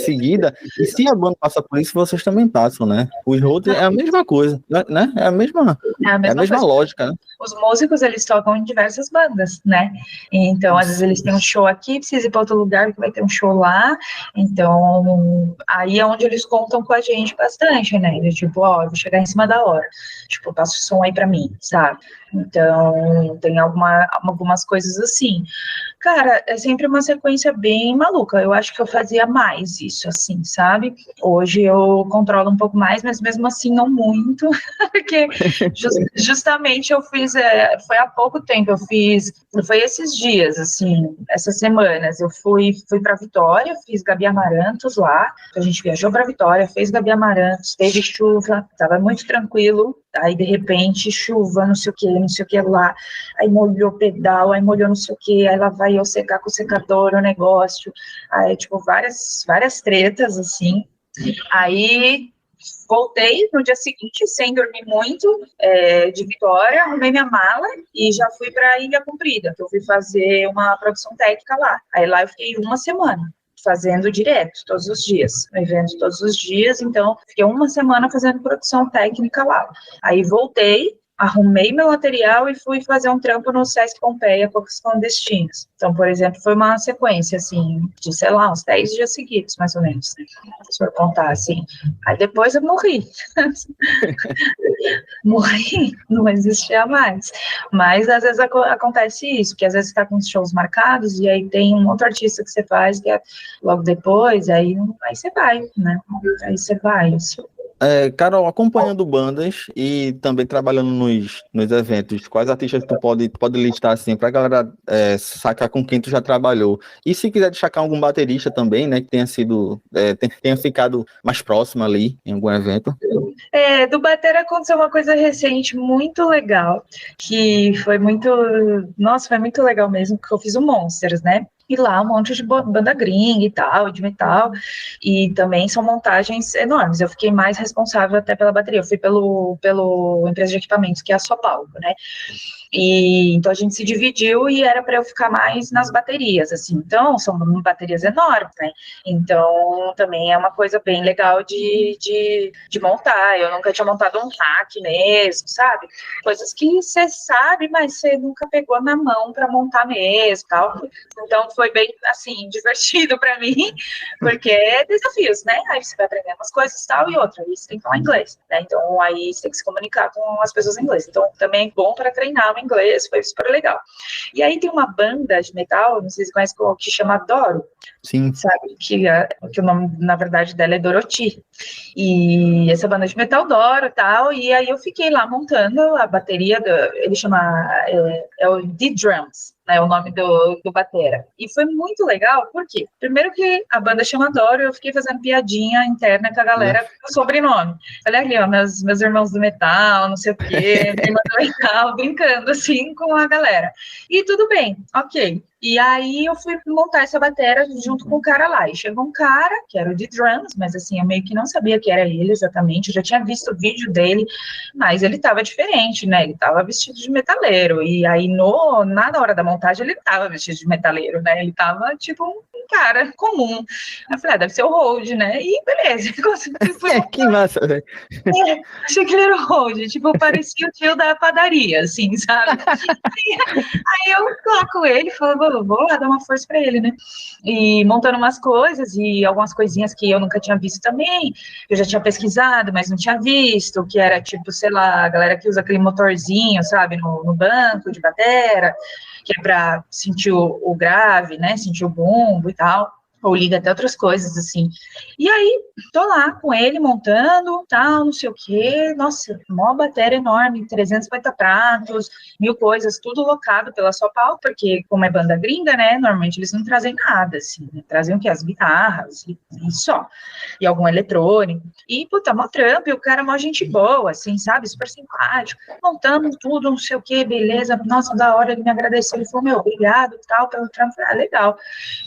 seguida. E se a banda passa por isso, vocês também passam, né? Os road é a mesma coisa, né? É a É a mesma mesma coisa. lógica, né? Os músicos, eles tocam em diversas bandas, né? Então, às vezes eles têm um show aqui, precisa ir para outro lugar que vai ter um show lá. Então, aí é onde eles contam com a gente bastante, né? Tipo, ó, eu vou chegar em cima da hora. Tipo, passa o som aí para mim, sabe? Então, tem algumas coisas assim. Cara, é sempre uma sequência bem maluca. Eu acho que eu fazia mais isso, assim, sabe? Hoje eu controlo um pouco mais, mas mesmo assim não muito, porque justamente eu fiz, foi há pouco tempo, foi esses dias, assim, essas semanas, eu fui para Vitória, fiz Gabi Amarantos lá, a gente viajou para Vitória, fez Gabi Amarantos, teve chuva, tava muito tranquilo, aí de repente chuva, não sei o que lá, aí molhou o pedal, aí molhou não sei o que, aí lá vai eu secar com o secador o negócio, aí tipo várias tretas, assim, aí voltei no dia seguinte, sem dormir muito, de Vitória, arrumei minha mala e já fui para Ilha Comprida, que eu fui fazer uma produção técnica lá. Aí lá eu fiquei uma semana fazendo direto, todos os dias, no evento todos os dias, então fiquei uma semana fazendo produção técnica lá. Aí voltei, arrumei meu material e fui fazer um trampo no Sesc Pompeia, Cocos Clandestinos. Então, por exemplo, foi uma sequência, assim, de, sei lá, uns 10 dias seguidos, mais ou menos, se for contar, assim. Aí depois eu morri. Morri, não existia mais. Mas, às vezes, acontece isso, que às vezes você tá com os shows marcados e aí tem um outro artista que você faz que é logo depois, aí você vai, né? Aí você vai, isso. Carol, acompanhando bandas e também trabalhando nos eventos, quais artistas tu pode listar assim pra galera sacar com quem tu já trabalhou? E se quiser destacar algum baterista também, né, que tenha sido, tenha ficado mais próximo ali em algum evento? Do Batera aconteceu uma coisa recente muito legal, que foi muito, nossa, foi muito legal mesmo, porque eu fiz o Monsters, né? E lá um monte de banda gringa e tal, de metal, e também são montagens enormes. Eu fiquei mais responsável até pela bateria, eu fui pelo empresa de equipamentos, que é a Só Palco, né? E então a gente se dividiu e era para eu ficar mais nas baterias, assim. Então, são baterias enormes, né? Então, também é uma coisa bem legal de montar. Eu nunca tinha montado um rack mesmo, sabe? Coisas que você sabe, mas você nunca pegou na mão para montar mesmo, tal. Então, foi bem, assim, divertido para mim, porque é desafios, né? Aí você vai aprender umas coisas tal, e outra, aí você tem que falar inglês, né? Então, aí você tem que se comunicar com as pessoas em inglês. Então, também é bom para treinar o inglês, foi super legal. E aí tem uma banda de metal, não sei se você conhece, que chama Doro. Sim. Sabe? Que o nome, na verdade, dela é Dorothy. E essa banda de metal Doro e tal, e aí eu fiquei lá montando a bateria, ele chama, é o The Drums. né, o nome do batera. E foi muito legal, porque primeiro que a banda chama Doro, eu fiquei fazendo piadinha interna com a galera com o sobrenome. Olha ali, ó, meus irmãos do metal, não sei o quê, minha irmã do metal, brincando assim com a galera. E tudo bem, ok. E aí eu fui montar essa bateria junto com o cara lá. E chegou um cara, que era o de drums, mas assim, eu meio que não sabia que era ele exatamente. Eu já tinha visto o vídeo dele, mas ele tava diferente, né? Ele tava vestido de metaleiro. E aí, na hora da montagem, ele tava vestido de metaleiro, né? Ele tava, tipo, um cara comum. Aí eu falei, deve ser o Hold, né? E beleza, Que massa, velho. Achei que ele era o Hold, tipo, parecia o tio da padaria, assim, sabe? Aí eu lá com ele, falando, vou lá dar uma força pra ele, né? E montando umas coisas e algumas coisinhas que eu nunca tinha visto também, eu já tinha pesquisado, mas não tinha visto, que era tipo, sei lá, a galera que usa aquele motorzinho, sabe, no banco de batera, que é pra sentir o grave, né, sentir o bumbo e tal. Ou liga até outras coisas, assim. E aí, tô lá com ele, montando, tal, não sei o quê. Nossa, mó bateria enorme, 350 pratos, 1000 coisas, tudo locado pela sua pau, porque como é banda gringa, né, normalmente eles não trazem nada, assim, né? Trazem o quê? As guitarras e só. E algum eletrônico. E, puta, mó trampo, e o cara mó gente boa, assim, sabe? Super simpático. Montando tudo, não sei o quê, beleza. Nossa, da hora, ele me agradeceu. Ele falou, meu, obrigado, tal, pelo trampo. Ah, legal.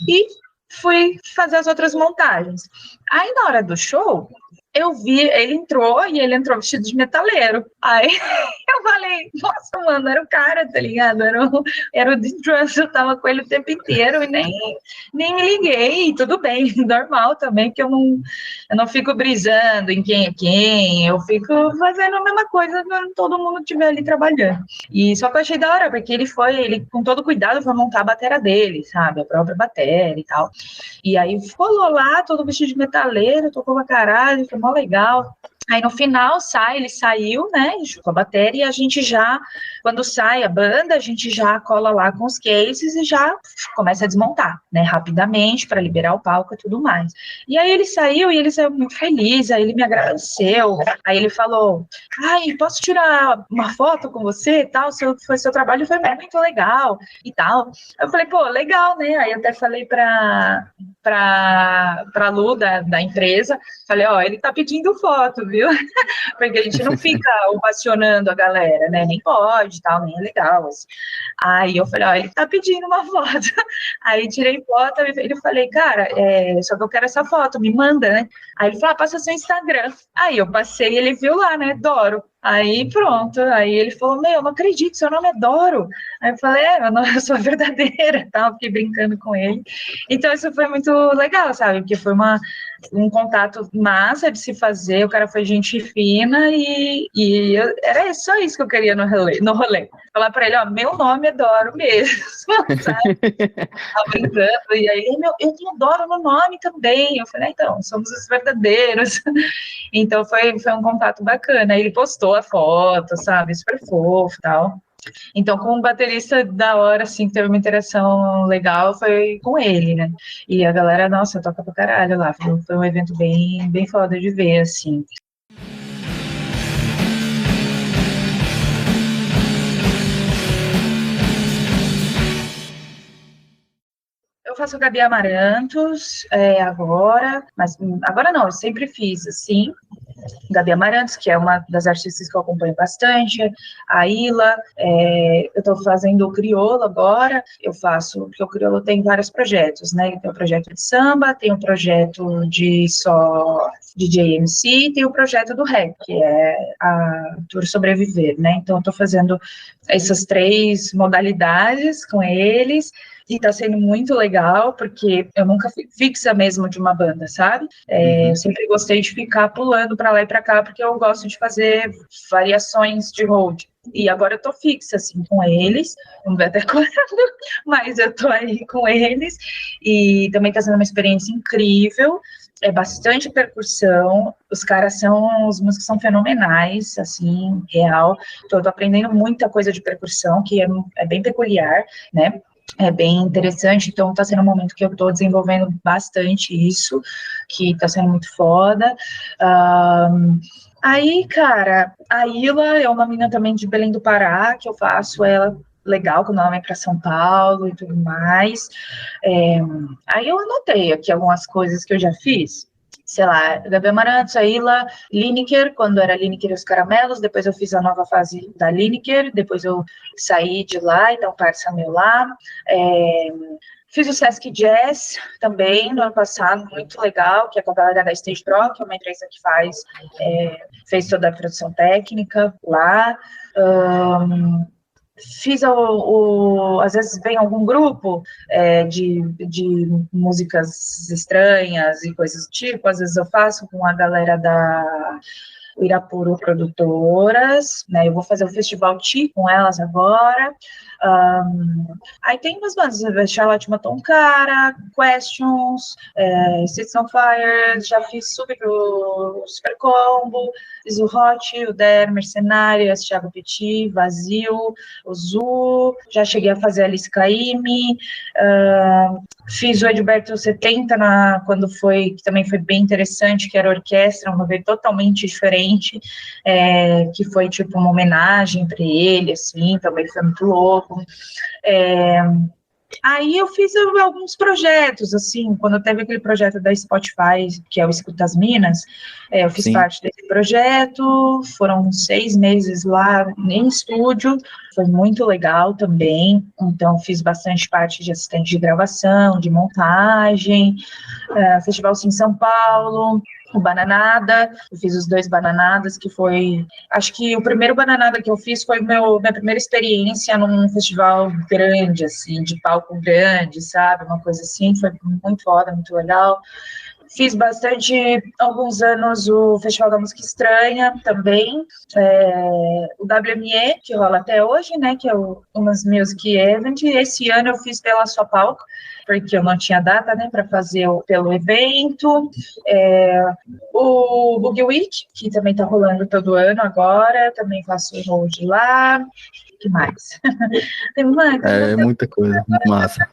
E fui fazer as outras montagens. Aí, na hora do show, eu vi, ele entrou vestido de metaleiro. Aí eu falei, nossa, mano, era o cara, tá ligado? Era o de drums, eu tava com ele o tempo inteiro e nem me liguei. Tudo bem, normal também, que eu não fico brisando em quem é quem, eu fico fazendo a mesma coisa quando todo mundo estiver ali trabalhando. E só que eu achei da hora, porque ele com todo cuidado, foi montar a bateria dele, sabe? A própria bateria e tal. E aí colou lá, todo vestido de metaleiro, tocou pra caralho, foi mó legal. Aí no final ele saiu, né, com a bateria, e a gente já, quando sai a banda, a gente já cola lá com os cases e já começa a desmontar, né, rapidamente, para liberar o palco e tudo mais. E aí ele saiu muito feliz, aí ele me agradeceu, aí ele falou, ai, posso tirar uma foto com você e tal, seu trabalho foi muito legal e tal. Eu falei, pô, legal, né, aí até falei pra Lu da empresa, falei, ó, ele tá pedindo foto, viu? Porque a gente não fica ovacionando a galera, né? Nem pode, tal, nem é legal. Assim. Aí eu falei, ó, ele tá pedindo uma foto. Aí tirei foto e ele falei, cara, só que eu quero essa foto, me manda, né? Aí ele falou, passa seu Instagram. Aí eu passei e ele viu lá, né? Doro. Aí pronto, aí ele falou, meu, não acredito, seu nome é Doro. Aí eu falei, eu sou a verdadeira, tal, fiquei brincando com ele. Então isso foi muito legal, sabe? Porque foi um contato massa de se fazer, o cara foi gente fina era só isso que eu queria no rolê. Falar pra ele, ó, meu nome é Doro mesmo, sabe? Tava brincando, e aí, eu tenho Doro no nome também. Eu falei, então, somos os verdadeiros. Então foi um contato bacana. Ele postou a foto, sabe? Super fofo e tal. Então, como baterista da hora, assim, que teve uma interação legal, foi com ele, né? E a galera, nossa, toca pra caralho lá. Foi um evento bem, bem foda de ver, assim. Eu faço Gabi Amarantos agora, mas agora não, eu sempre fiz, assim. Gabi Amarantos, que é uma das artistas que eu acompanho bastante, a Ila, eu estou fazendo o Criolo agora, porque o Criolo tem vários projetos, né, ele tem o projeto de samba, tem o projeto de só DJ MC, tem o projeto do rap, que é a Tour Sobreviver, né, então eu estou fazendo essas 3 modalidades com eles, e tá sendo muito legal, porque eu nunca fui fixa mesmo de uma banda, sabe? Eu sempre gostei de ficar pulando para lá e para cá, porque eu gosto de fazer variações de hold. E agora eu tô fixa, assim, com eles, não vai até quando, mas eu tô aí com eles, e também tá sendo uma experiência incrível, é bastante percussão, os músicos são fenomenais, assim, real, tô aprendendo muita coisa de percussão, que é bem peculiar, né? É bem interessante, então tá sendo um momento que eu tô desenvolvendo bastante isso, que tá sendo muito foda. Aí, cara, a Ila é uma menina também de Belém do Pará, que eu faço ela legal quando ela vem para São Paulo e tudo mais. Aí eu anotei aqui algumas coisas que eu já fiz. Sei lá, Gabi Amarantos, Aila, Lineker, quando era Lineker e os Caramelos, depois eu fiz a nova fase da Lineker, depois eu saí de lá, então parça meu lá. Fiz o Sesc Jazz também no ano passado, muito legal, que é com a galera da Stage Pro, que é uma empresa que fez toda a produção técnica lá. Fiz às vezes vem algum grupo de músicas estranhas e coisas do tipo, às vezes eu faço com a galera da Irapuru Produtoras, né? Eu vou fazer o Festival Ti com elas agora. Aí tem umas bandas, Charlotte Matonkara, Questions, Cits on Fire, já fiz pro Super Combo, fiz o Hot, o Der, Mercenárias, Thiago Petit, Vazio, o Zu, já cheguei a fazer a Alice Caymmi, fiz o Edilberto 70 quando foi, que também foi bem interessante, que era orquestra, um rolê totalmente diferente, que foi tipo uma homenagem para ele, assim, também foi muito louco. Aí eu fiz alguns projetos, assim, quando teve aquele projeto da Spotify, que é o Escuta as Minas, eu fiz parte desse projeto, foram 6 meses lá em estúdio, foi muito legal também, então fiz bastante parte de assistente de gravação, de montagem, Festival Sim São Paulo, o Bananada, eu fiz os 2 Bananadas, que foi, acho que o primeiro Bananada que eu fiz foi minha primeira experiência num festival grande, assim, de palco grande, sabe, uma coisa assim, foi muito foda, muito legal. Fiz bastante, alguns anos, o Festival da Música Estranha também, o WME, que rola até hoje, né, que é o Umas Music Event, e esse ano eu fiz pela Sua Palco, porque eu não tinha data, né, para fazer pelo evento, o Boogie Week, que também está rolando todo ano agora, também faço hold lá. O que mais? Tem muita coisa, muito massa.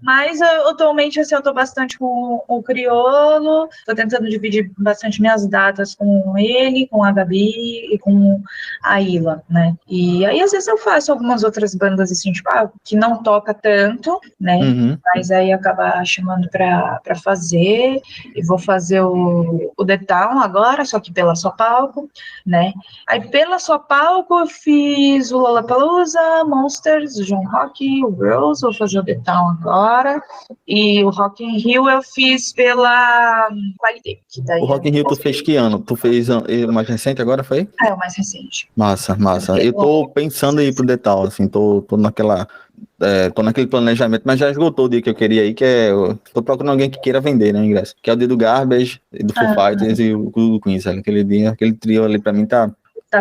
Mas atualmente assim, eu estou bastante com o Criolo, estou tentando dividir bastante minhas datas com ele, com a Gabi e com a Ila, né? E aí às vezes eu faço algumas outras bandas assim, tipo, que não toca tanto, né? Mas aí acaba chamando para fazer, e vou fazer o The Town agora, só que pela Sua Palco, né? Aí pela Sua Palco eu fiz o Lollapalooza, Monsters, o João Rock, o Girls, vou fazer o The Town agora, e o Rock in Rio eu fiz pela Qualité. O Rock in Rio tu fez que ano? Tu fez o mais recente agora, foi? É, o mais recente. Massa. Eu tô pensando em ir pro The Town, assim, tô naquele planejamento, mas já esgotou o dia que eu queria ir, tô procurando alguém que queira vender, né, o ingresso, que é o dia do Garbage, do Foo Fighters e o do Queen, sabe? Aquele trio ali pra mim tá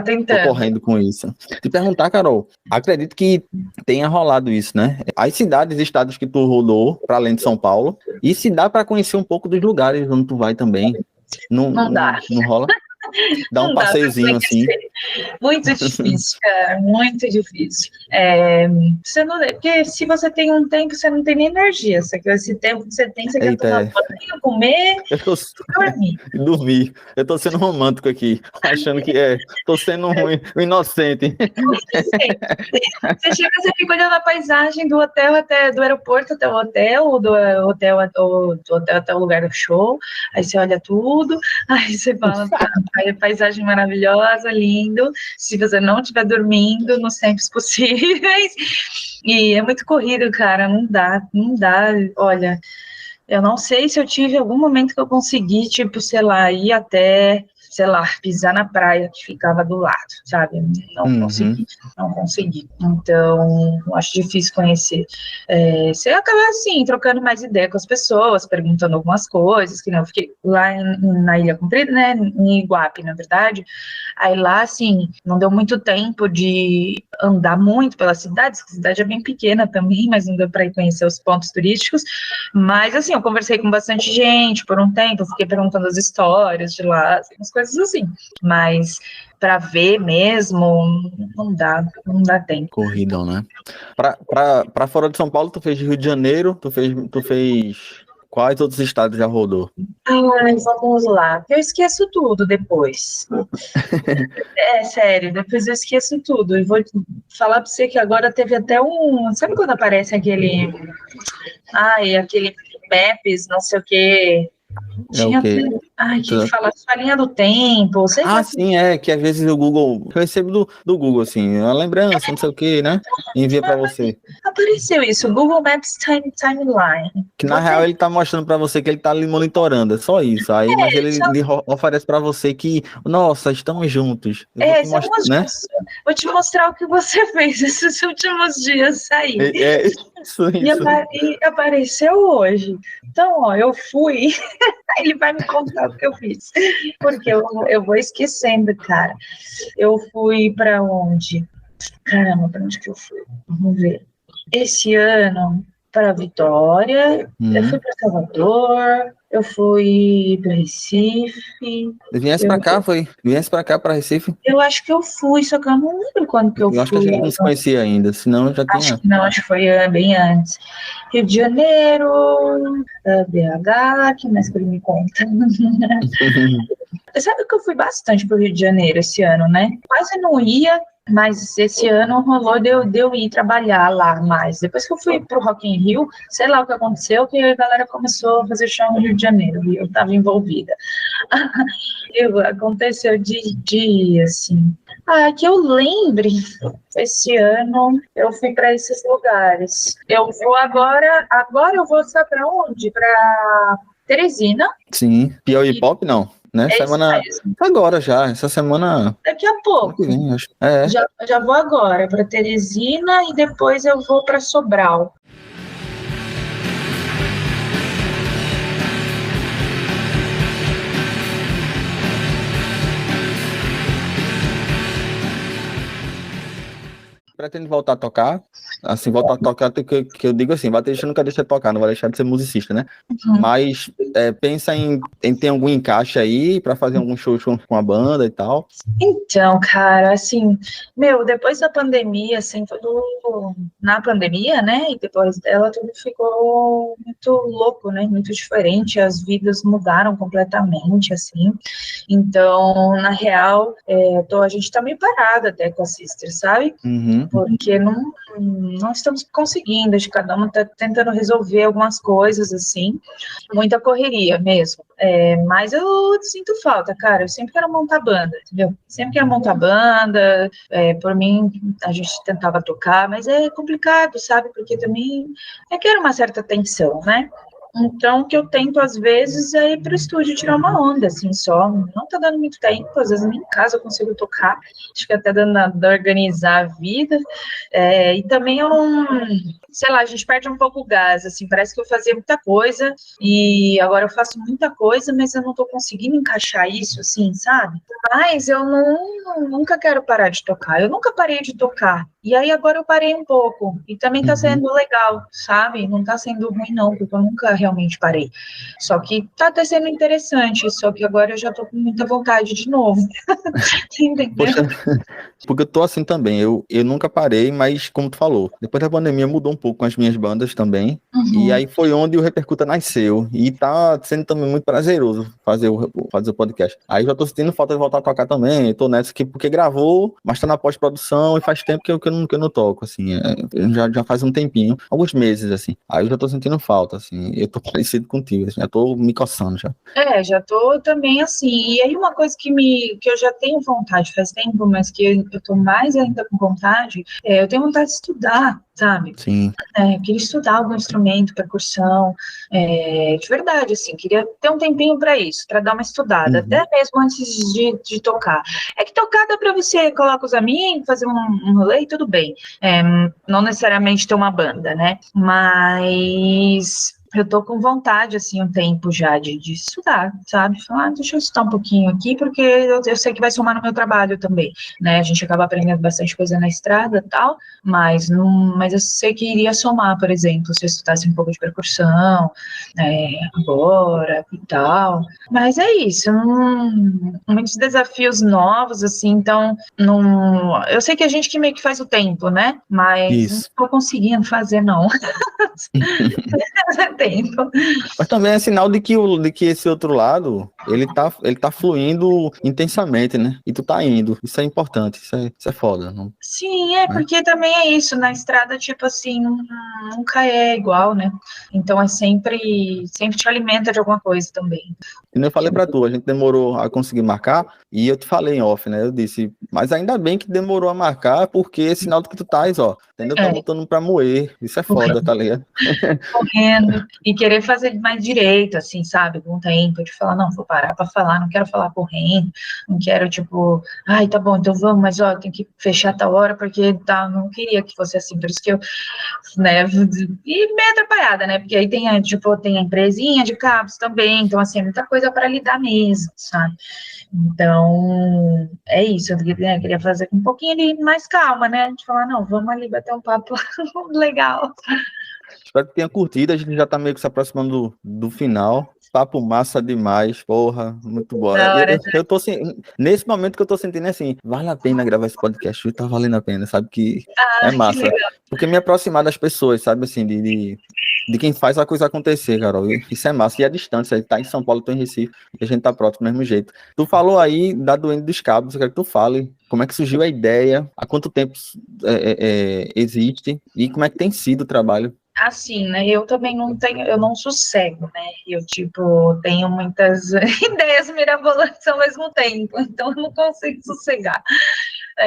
tentando. Tô correndo com isso. Te perguntar, Carol, acredito que tenha rolado isso, né? As cidades e estados que tu rodou, para além de São Paulo, e se dá para conhecer um pouco dos lugares onde tu vai também. Não dá. Não rola? Dá um passeiozinho assim. Muito difícil, cara, muito difícil. Porque se você tem um tempo, você não tem nem energia. Esse tempo que você tem, você quer tomar banho, comer e dormir. Eu tô sendo romântico aqui, achando que tô sendo um inocente. Você chega, você fica olhando a paisagem do hotel do aeroporto até o hotel, do hotel até o lugar do show, aí você olha tudo, aí você fala, paisagem maravilhosa, lindo, se você não estiver dormindo nos tempos possíveis, e é muito corrido, cara, não dá, olha, eu não sei se eu tive algum momento que eu consegui, tipo, sei lá, ir até, sei lá, pisar na praia que ficava do lado, sabe? Não consegui. Então, eu acho difícil conhecer. Você acaba, assim, trocando mais ideia com as pessoas, perguntando algumas coisas, que não, eu fiquei lá na Ilha Comprida, né, em Iguape, na verdade, aí lá, assim, não deu muito tempo de andar muito pela cidade, a cidade é bem pequena também, mas não deu para ir conhecer os pontos turísticos, mas, assim, eu conversei com bastante gente por um tempo, fiquei perguntando as histórias de lá, umas coisas assim, mas para ver mesmo, não dá tempo. Corridão, né? Pra fora de São Paulo, tu fez Rio de Janeiro, tu fez Quais outros estados já rodou? Ai, vamos lá. Eu esqueço tudo depois. É sério, depois eu esqueço tudo. E vou falar pra você que agora teve até um. Sabe quando aparece aquele. Ai, aquele Maps, não sei o quê. É o Tinha até. quê? Ai, que fala sua linha do tempo. Sei lá. Sim, que às vezes o Google, eu recebo do Google, assim, uma lembrança, não sei o que, né? E envia pra você. Apareceu isso, Google Maps Timeline. Que na Você real ele tá mostrando pra você que ele tá lhe monitorando, é só isso. Aí, mas ele lhe oferece pra você que, nossa, estamos juntos. Eu vou te são mostrar, umas né? vou te mostrar o que você fez esses últimos dias aí. Isso. E apareceu hoje. Então, ó, eu fui. Ele vai me contar o que eu fiz. Porque eu vou esquecendo, cara. Eu fui para onde? Caramba, para onde que eu fui? Vamos ver. Esse ano, para Vitória, eu fui para Salvador, eu fui para Recife. Viesse pra cá, pra Recife. Eu acho que eu fui, só que eu não lembro quando que eu Eu acho que a fui. gente não se conhecia ainda, senão eu já Acho tinha. que não, acho que foi bem antes. Rio de Janeiro, BH, que mais que ele me conta? Sabe que eu fui bastante para o Rio de Janeiro esse ano, né? Quase não ia, mas esse ano rolou de eu ir trabalhar lá mais. Depois que eu fui para o Rock in Rio, sei lá o que aconteceu, que a galera começou a fazer show no Rio de Janeiro e eu estava envolvida. Aconteceu de ir, assim. Que eu lembre, esse ano eu fui para esses lugares. Eu vou agora eu vou sabe para onde? Para Teresina. Sim, Piauí Pop não, né? É isso Semana mesmo. agora já, essa semana, Daqui a semana que pouco. vem, acho. Já vou agora para Teresina e depois eu vou para Sobral. Pretende voltar a tocar? Assim, voltar a tocar, que eu digo assim, baterista nunca deixa de tocar, não vai deixar de ser musicista, né? Mas pensa em ter algum encaixe aí pra fazer algum show com a banda e tal. Então, cara, assim, depois da pandemia, assim, tudo na pandemia, né, e depois dela, tudo ficou muito louco, né, muito diferente, as vidas mudaram completamente, assim, então, na real, a gente tá meio parada até com a Sister, sabe? Porque não estamos conseguindo, acho que cada uma está tentando resolver algumas coisas, assim, muita correria mesmo. Mas eu sinto falta, cara, eu sempre quero montar banda, entendeu? Sempre quero montar banda, por mim, a gente tentava tocar, mas é complicado, sabe? Porque também requer uma certa atenção, né? Então, o que eu tento, às vezes, é ir para o estúdio tirar uma onda, assim, só. Não tá dando muito tempo, às vezes nem em casa eu consigo tocar. Acho que até dando de organizar a vida. E também sei lá, a gente perde um pouco o gás, assim, parece que eu fazia muita coisa e agora eu faço muita coisa, mas eu não tô conseguindo encaixar isso, assim, sabe? Mas eu nunca quero parar de tocar, eu nunca parei de tocar. E aí agora eu parei um pouco, e também tá sendo legal, sabe? Não tá sendo ruim não, porque eu nunca realmente parei. Só que tá até sendo interessante, só que agora eu já tô com muita vontade de novo. Entendeu? Poxa, porque eu tô assim também, eu nunca parei, mas como tu falou, depois da pandemia mudou um pouco com as minhas bandas também, e aí foi onde o Repercuta nasceu, e tá sendo também muito prazeroso fazer o podcast. Aí já tô sentindo falta de voltar a tocar também, eu tô nessa aqui porque gravou, mas tá na pós-produção e faz tempo que eu não toco, assim, já faz um tempinho, alguns meses, assim, aí eu já tô sentindo falta, assim, eu tô parecido contigo, assim, já tô me coçando já. Já tô também assim. E aí uma coisa que eu já tenho vontade faz tempo, mas que eu tô mais ainda com vontade, eu tenho vontade de estudar, sabe? Sim. Eu queria estudar algum instrumento, percussão, de verdade, assim, queria ter um tempinho para isso, para dar uma estudada, até mesmo antes de tocar. É que tocar dá para você colocar os amigos, fazer um rolê e tudo bem. Não necessariamente ter uma banda, né? Mas eu tô com vontade, assim, um tempo já de estudar, sabe? Falar, deixa eu estudar um pouquinho aqui, porque eu sei que vai somar no meu trabalho também, né? A gente acaba aprendendo bastante coisa na estrada e tal, mas eu sei que iria somar, por exemplo, se eu estudasse um pouco de percussão, agora e tal. Mas é isso, muitos desafios novos, assim, então, eu sei que a gente que meio que faz o tempo, né? Mas Isso. não tô conseguindo fazer, não. tempo. Mas também é sinal de que esse outro lado, ele tá fluindo intensamente, né? E tu tá indo. Isso é importante, isso é foda, não, Sim, né? porque também é isso, na estrada, tipo assim, nunca é igual, né? Então é sempre te alimenta de alguma coisa também. E eu falei pra tu, a gente demorou a conseguir marcar, e eu te falei em off, né? Eu disse, mas ainda bem que demorou a marcar, porque é sinal do que tu tais, ó, entendeu? Tá É, botando pra moer. Isso é foda, tá ligado? correndo e querer fazer mais direito, assim, sabe? Com o tempo, de falar, não, vou parar para falar, não quero falar correndo, não quero, tipo, ai, tá bom, então vamos, mas ó, tem que fechar tal hora, porque tá, não queria que fosse assim, por isso que eu, né, e meio atrapalhada, né? Porque aí tem a, tipo, tem a empresinha de cabos também, então, assim, é muita coisa para lidar mesmo, sabe? Então, é isso, eu queria fazer com um pouquinho ali mais calma, né? De falar, não, vamos ali bater um papo legal. Espero que tenha curtido, a gente já tá meio que se aproximando do final. Papo massa demais, porra, muito bom. Da hora. Eu tô nesse momento que eu tô sentindo assim, vale a pena gravar esse podcast, tá valendo a pena, sabe? Que é Ah, que massa. legal. Porque me aproximar das pessoas, sabe, assim, de quem faz a coisa acontecer, Carol. Isso é massa. E a distância, ele tá em São Paulo, tô em Recife, e a gente tá próximo do mesmo jeito. Tu falou aí da doente dos cabos, eu quero que tu fale como é que surgiu a ideia, há quanto tempo existe, e como é que tem sido o trabalho. Assim, né? Eu também não tenho, eu não sossego, né? Eu, tipo, tenho muitas ideias mirabolantes ao mesmo tempo, então eu não consigo sossegar.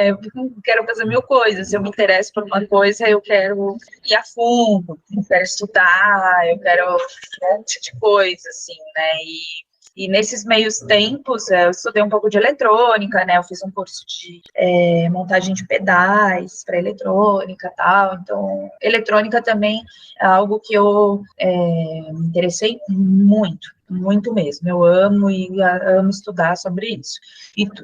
Eu quero fazer mil coisas. Se eu me interesso por uma coisa, eu quero ir a fundo, eu quero estudar, eu quero um monte de coisa, assim, né? E nesses meios tempos, eu estudei um pouco de eletrônica, né? Eu fiz um curso de montagem de pedais para eletrônica e tal. Então, eletrônica também é algo que eu me interessei muito, muito mesmo. Eu amo e amo estudar sobre isso e tudo.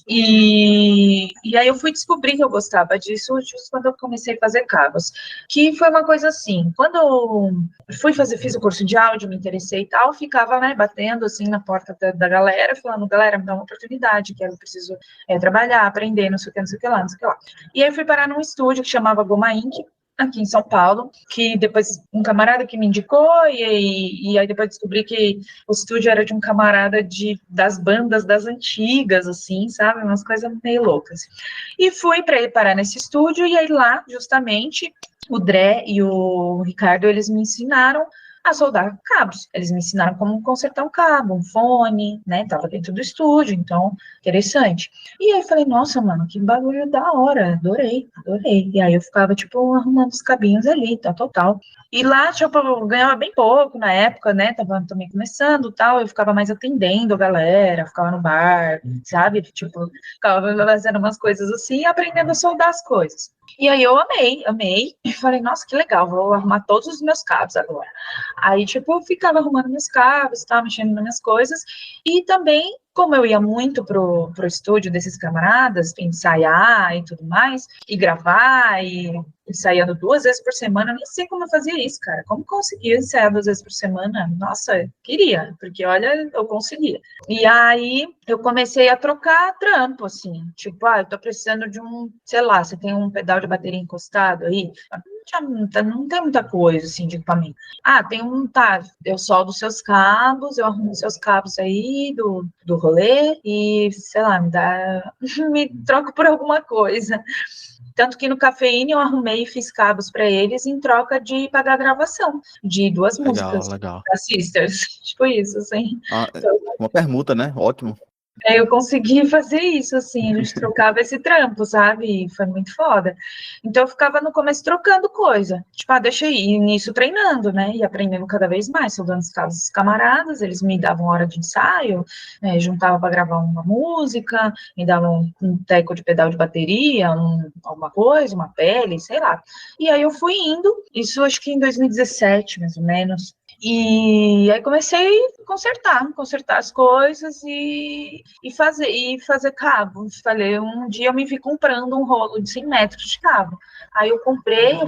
E aí eu fui descobrir que eu gostava disso justo quando eu comecei a fazer cabos, que foi uma coisa assim, quando eu fiz o curso de áudio, me interessei e tal, ficava, né, batendo assim na porta da galera, falando, galera, me dá uma oportunidade, que eu preciso trabalhar, aprender, não sei o que, não sei o que lá, não sei o que lá. E aí eu fui parar num estúdio que chamava Goma Inc., aqui em São Paulo, que depois um camarada que me indicou, e aí depois descobri que o estúdio era de um camarada das bandas das antigas, assim, sabe? Umas coisas meio loucas. E fui para ir parar nesse estúdio, e aí lá, justamente, o Dré e o Ricardo, eles me ensinaram a soldar cabos. Eles me ensinaram como consertar um cabo, um fone, né? Tava dentro do estúdio, então, interessante. E aí eu falei, nossa, mano, que bagulho da hora, adorei, adorei. E aí eu ficava, tipo, arrumando os cabinhos ali, tal, tal, tal. E lá, tipo, eu ganhava bem pouco na época, né? Tava também começando tal. Eu ficava mais atendendo a galera, ficava no bar, sabe? Tipo, ficava fazendo umas coisas assim e aprendendo a soldar as coisas. E aí eu amei, amei. E falei, nossa, que legal, vou arrumar todos os meus cabos agora. Aí, tipo, eu ficava arrumando meus cabos, tá, mexendo nas minhas coisas. E também, como eu ia muito pro estúdio desses camaradas, ensaiar e tudo mais, e gravar, e ensaiando 2 vezes por semana, eu nem sei como eu fazia isso, cara. Como conseguia ensaiar 2 vezes por semana? Nossa, queria, porque olha, eu conseguia. E aí eu comecei a trocar trampo, assim, tipo, eu tô precisando de sei lá, você tem um pedal de bateria encostado aí? Não tem muita coisa, assim, de equipamento. Tá, eu soldo seus cabos, eu arrumo seus cabos aí do rolê e, sei lá, me troco por alguma coisa. Tanto que no Cafeína eu arrumei e fiz cabos para eles em troca de pagar a gravação de 2 músicas Legal, legal. da Sisters. Tipo isso, assim. Ah, uma permuta, né? Ótimo. Aí eu consegui fazer isso, assim, a gente trocava esse trampo, sabe? E foi muito foda. Então eu ficava no começo trocando coisa. Tipo, deixa eu ir nisso treinando, né? E aprendendo cada vez mais, soldando os cabos dos camaradas, eles me davam hora de ensaio, juntava para gravar uma música, me davam um teco de pedal de bateria, alguma coisa, uma pele, sei lá. E aí eu fui indo, isso acho que em 2017, mais ou menos. E aí comecei a consertar as coisas e fazer cabo. Falei, um dia eu me vi comprando um rolo de 100 metros de cabo. Aí eu comprei,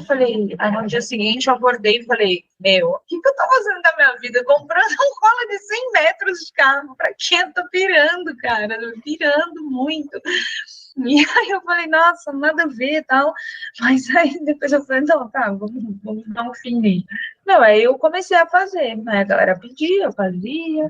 aí no dia seguinte eu acordei e falei, meu, o que eu tô fazendo da minha vida? Comprando um rolo de 100 metros de cabo, pra quê? Eu tô pirando, cara, pirando muito. E aí eu falei, nossa, nada a ver e tal. Mas aí depois eu falei, não, tá, vamos dar um fim aí. Não, aí eu comecei a fazer, né? A galera pedia, eu fazia.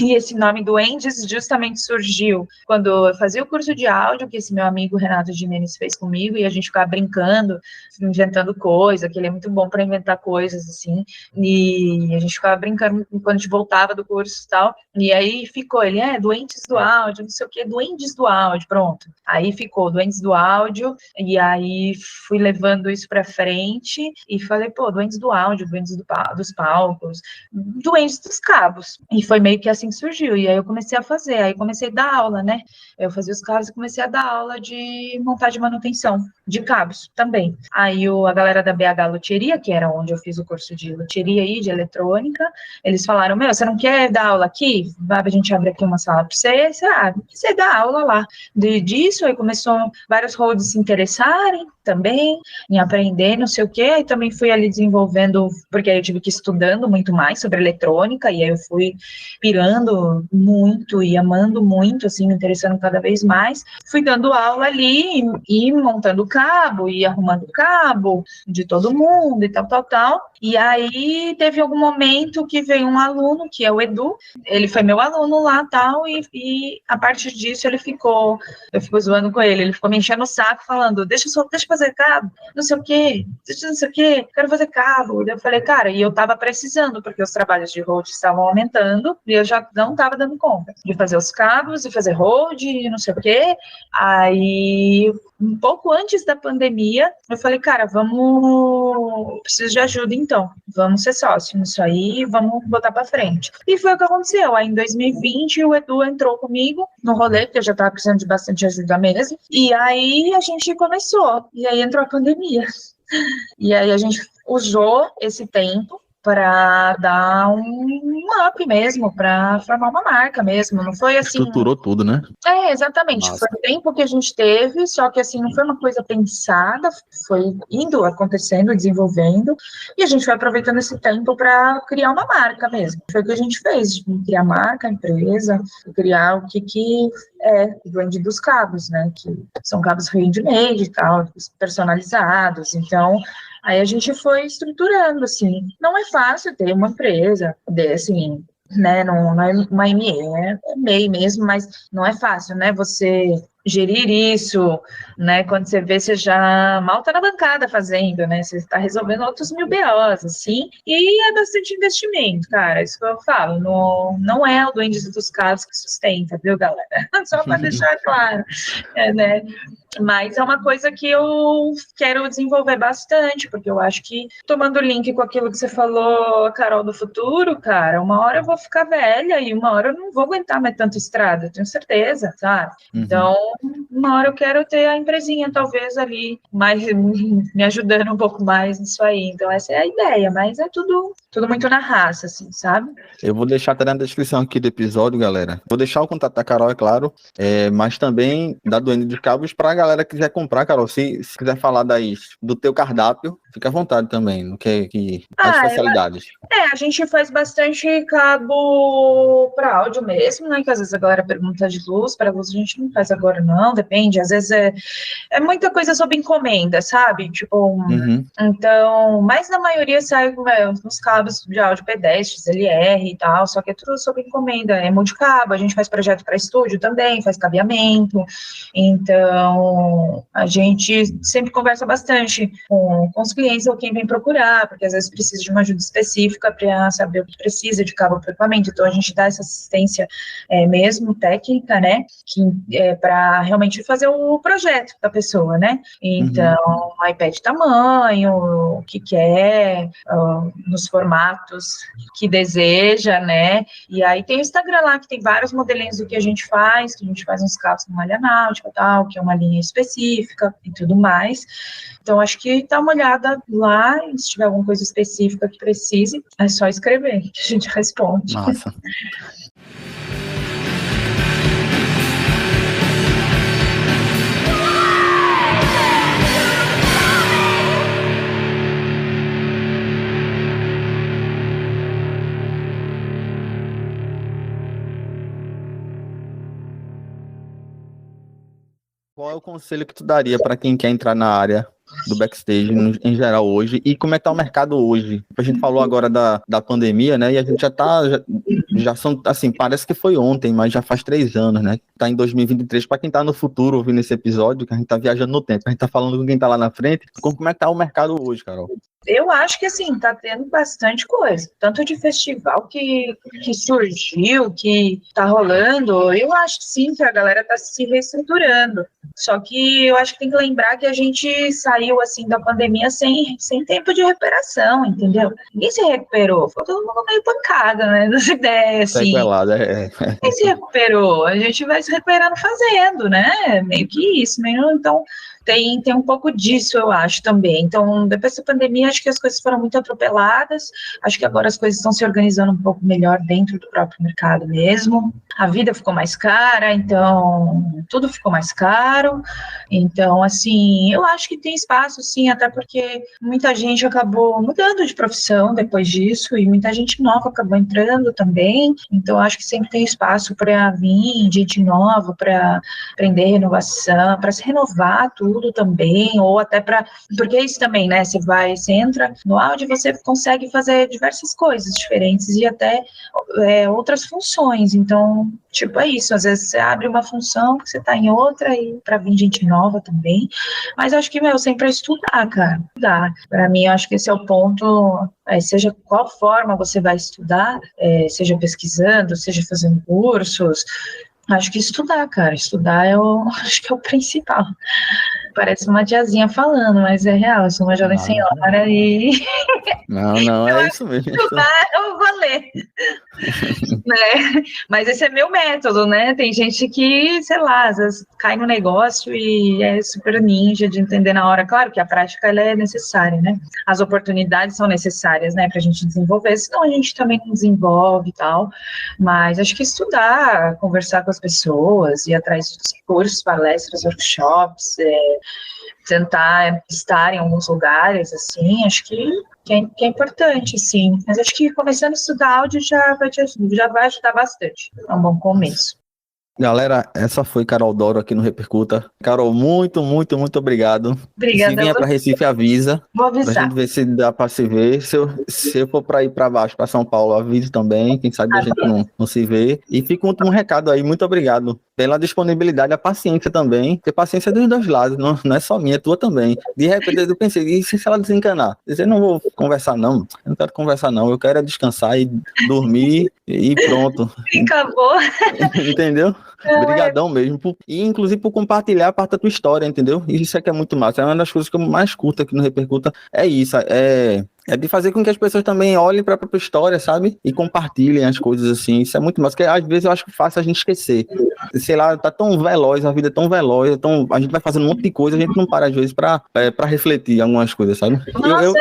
E esse nome Duendes justamente surgiu quando eu fazia o curso de áudio que esse meu amigo Renato Gimenez fez comigo, e a gente ficava brincando, inventando coisa, que ele é muito bom para inventar coisas, assim, e a gente ficava brincando quando a gente voltava do curso e tal, e aí ficou, ele, Doentes do Áudio, não sei o que, Duendes do Áudio, pronto. Aí ficou Duendes do Áudio, e aí fui levando isso para frente, e falei, pô, Duendes do Áudio, Duendes dos palcos, Duendes dos cabos, e foi meio que assim que surgiu, e aí eu comecei a fazer, aí comecei a dar aula, né, eu fazia os cabos e comecei a dar aula de montagem e manutenção de cabos também. Aí a galera da BH Loteria, que era onde eu fiz o curso de loteria e de eletrônica, eles falaram, você não quer dar aula aqui? A gente abre aqui uma sala para você, você dá aula lá. Disso, aí começou vários roads se interessarem também, em aprender, não sei o quê, aí também fui ali desenvolvendo, porque aí eu tive que ir estudando muito mais sobre eletrônica, e aí eu fui pirando muito e amando muito, assim, me interessando cada vez mais. Fui dando aula ali e montando cabo e arrumando cabo de todo mundo e tal. E aí teve algum momento que veio um aluno, que é o Edu, ele foi meu aluno lá tal, e a partir disso eu fico zoando com ele ficou me enchendo o saco falando, deixa eu fazer cabo, não sei o quê, quero fazer cabo. Eu falei, cara, e eu tava precisando, porque os trabalhos de road estavam aumentando, e eu já não tava dando conta de fazer os cabos, e fazer road, e não sei o quê. Aí, um pouco antes da pandemia, eu falei, cara, preciso de ajuda então, vamos ser sócio nisso aí, vamos botar pra frente. E foi o que aconteceu. Aí em 2020 o Edu entrou comigo no rolê, porque eu já tava precisando de bastante ajuda mesmo, e aí a gente começou, e aí entrou a pandemia. E aí a gente usou esse tempo para dar um up mesmo, para formar uma marca mesmo. Não foi assim. Estruturou tudo, né? Exatamente. Nossa. Foi o tempo que a gente teve, só que assim, não foi uma coisa pensada, foi indo, acontecendo, desenvolvendo, e a gente foi aproveitando esse tempo para criar uma marca mesmo. Foi o que a gente fez, criar marca, empresa, criar o que é o brand dos cabos, né? Que são cabos handmade e tal, personalizados. Então, aí a gente foi estruturando, assim. Não é fácil ter uma empresa, assim, né, não é uma ME, é MEI mesmo, mas não é fácil, né, você gerir isso, né, quando você vê, você já mal tá na bancada fazendo, né, você está resolvendo outros 1000 BOs, assim, e é bastante investimento, cara, isso que eu falo, não é o Duendes dos Cabos que sustenta, viu, galera? Só para deixar claro, né, mas é uma coisa que eu quero desenvolver bastante, porque eu acho que, tomando link com aquilo que você falou, Carol, do futuro, cara, uma hora eu vou ficar velha e uma hora eu não vou aguentar mais tanto estrada, tenho certeza, sabe? Então, uma hora eu quero ter a empresinha, talvez, ali, mais me ajudando um pouco mais nisso aí. Então, essa é a ideia, mas é tudo muito na raça, assim, sabe? Eu vou deixar até na descrição aqui do episódio, galera. Vou deixar o contato da Carol, é claro, mas também da Duende dos Cabos pra galera que quiser comprar, Carol. Se quiser falar do teu cardápio, fica à vontade também, no que as especialidades. A gente faz bastante cabo para áudio mesmo, né? Que às vezes a galera pergunta de luz, para luz a gente não faz agora, não, depende. Às vezes é muita coisa sob encomenda, sabe? Tipo, então, mas na maioria sai uns cabos de áudio P10, XLR e tal, só que é tudo sob encomenda, é multicabo, a gente faz projeto para estúdio também, faz cabeamento, então a gente sempre conversa bastante com os clientes ou quem vem procurar, porque às vezes precisa de uma ajuda específica para saber o que precisa de cabo para equipamento, então a gente dá essa assistência mesmo técnica, né, que para realmente fazer o projeto da pessoa, né, então iPad tamanho, o que quer, nos formatos que deseja, né, e aí tem o Instagram lá, que tem vários modelinhos do que a gente faz uns cabos com malha náutica, tal, que é uma linha específica e tudo mais. Então, acho que dá uma olhada lá, e se tiver alguma coisa específica que precise, é só escrever, que a gente responde. Massa. Qual é o conselho que tu daria para quem quer entrar na área do backstage em geral hoje, e como é que tá o mercado hoje? A gente falou agora da pandemia, né, e a gente já são, assim, parece que foi ontem, mas já faz 3 anos, né, tá em 2023, para quem tá no futuro ouvindo esse episódio, que a gente tá viajando no tempo, a gente tá falando com quem tá lá na frente, como é que tá o mercado hoje, Carol? Eu acho que, assim, tá tendo bastante coisa, tanto de festival que surgiu, que tá rolando, eu acho, sim, que a galera tá se reestruturando, só que eu acho que tem que lembrar que a gente saiu, assim, da pandemia sem tempo de recuperação, entendeu? Ninguém se recuperou, foi todo mundo meio pancada, né, das ideias, assim. Sequelado, Ninguém se recuperou, a gente vai se recuperando fazendo, né, meio que isso, meio, então... Tem um pouco disso, eu acho, também. Então, depois da pandemia, acho que as coisas foram muito atropeladas, acho que agora as coisas estão se organizando um pouco melhor dentro do próprio mercado mesmo. A vida ficou mais cara, então, tudo ficou mais caro. Então, assim, eu acho que tem espaço, sim, até porque muita gente acabou mudando de profissão depois disso, e muita gente nova acabou entrando também. Então, acho que sempre tem espaço para vir gente nova, para aprender renovação, para se renovar tudo também, ou até porque é isso também, né, você entra no áudio e você consegue fazer diversas coisas diferentes e até outras funções, então, tipo, é isso, às vezes você abre uma função que você tá em outra e para vir gente nova também, mas eu acho que, sempre é estudar, cara, estudar. Para mim, eu acho que esse é o ponto, seja qual forma você vai estudar, seja pesquisando, seja fazendo cursos, acho que estudar, cara, estudar acho que é o principal. Parece uma tiazinha falando, mas é real, eu sou uma jovem senhora e... Não, é isso mesmo. Estudar, eu vou ler. Né? Mas esse é meu método, né? Tem gente que, sei lá, às vezes cai no negócio e é super ninja de entender na hora. Claro que a prática ela é necessária, né? As oportunidades são necessárias, né, pra gente desenvolver, senão a gente também não desenvolve e tal. Mas acho que estudar, conversar com as pessoas, ir atrás de cursos, palestras, workshops, tentar estar em alguns lugares, assim, acho que é importante, sim. Mas acho que começando a estudar áudio já vai ajudar bastante. É um bom começo. Galera, essa foi Carol Doro aqui no Repercuta. Carol, muito, muito, muito obrigado. Obrigada. Se vier para Recife, avisa. Vou avisar. Pra gente ver se dá para se ver. Se eu for para ir para baixo, para São Paulo, avise também. Quem sabe a gente não se vê. E fica um último recado aí. Muito obrigado pela disponibilidade, a paciência também. Porque paciência é dos dois lados, não é só minha, é tua também. De repente eu pensei, e se ela desencanar? Eu não vou conversar não. Eu não quero conversar não. Eu quero descansar e dormir e pronto. Acabou. Entendeu? Obrigadão mesmo, e inclusive por compartilhar a parte da tua história, entendeu? Isso é que é muito massa, é uma das coisas que eu mais curto aqui no Repercuta, é isso, é de fazer com que as pessoas também olhem para a própria história, sabe? E compartilhem as coisas assim, isso é muito massa, porque às vezes eu acho que fácil a gente esquecer, sei lá, tá tão veloz, a vida é tão veloz, a gente vai fazendo um monte de coisa, a gente não para às vezes para refletir algumas coisas, sabe?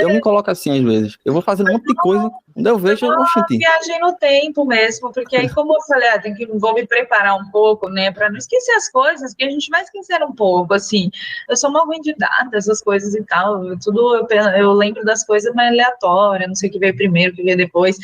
Eu me coloco assim às vezes, eu vou fazendo um monte de coisa, quando eu vejo, eu vou sentir. Viagem no tempo mesmo, porque aí, como eu falei, vou me preparar um pouco, né, para não esquecer as coisas, porque a gente vai esquecer um pouco, assim, eu sou uma ruim de data, essas coisas e tal, eu lembro das coisas, mas aleatória, não sei o que veio primeiro, o que veio depois,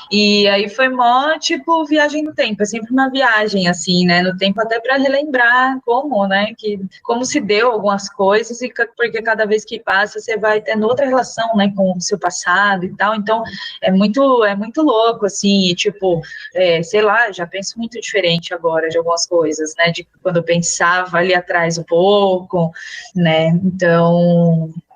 e aí foi mó, tipo, viagem no tempo, é sempre uma viagem, assim, né, no tempo, até para relembrar como se deu algumas coisas, e porque cada vez que passa, você vai tendo outra relação, né, com o seu passado e tal, então, é muito louco, assim, e, tipo, sei lá, já penso muito diferente agora de algumas coisas, né, de quando eu pensava ali atrás um pouco, né,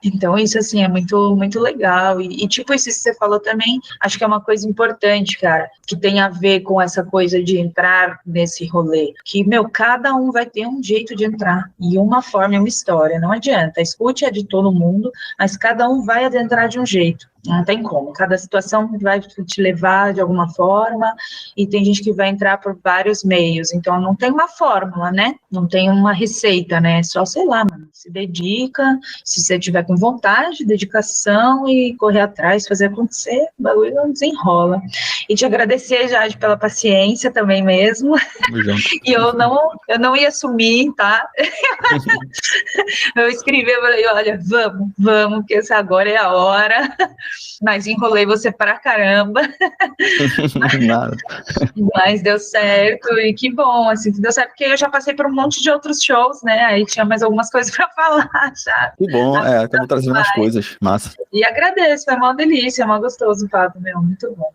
então isso, assim, é muito, muito legal, e tipo, isso que você falou também, acho que é uma coisa importante, cara, que tem a ver com essa coisa de entrar nesse rolê, que, cada um vai ter um jeito de entrar, e uma forma é uma história, não adianta, escute a de todo mundo, mas cada um vai adentrar de um jeito, não tem como, cada situação vai te levar de alguma forma, e tem gente que vai entrar por vários meios, então não tem uma fórmula, né, não tem uma receita, né, só, sei lá, mano, se dedica, se você tiver com vontade, dedicação e correr atrás, fazer acontecer, o bagulho não desenrola. E te agradecer, Jade, pela paciência também mesmo, e eu não ia sumir, tá, eu escrevi, eu falei, olha, vamos, porque essa agora é a hora, mas enrolei você pra caramba. Mas deu certo, e que bom, assim, que deu certo, porque eu já passei por um monte de outros shows, né, aí tinha mais algumas coisas pra para falar já. Que bom, acabou trazendo umas coisas, massa. E agradeço, foi uma delícia, uma gostoso o papo, meu, muito bom.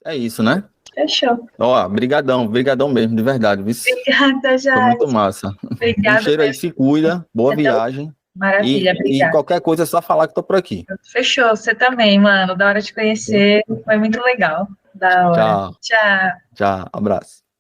É isso, né? Fechou. Ó, brigadão mesmo, de verdade. Obrigada, já. Foi muito massa. Obrigada. Um cheiro aí, se cuida, boa viagem. Maravilha, e qualquer coisa é só falar que tô por aqui. Fechou, você também, mano. Da hora de conhecer, foi muito legal. Da hora. Tchau. Tchau, abraço.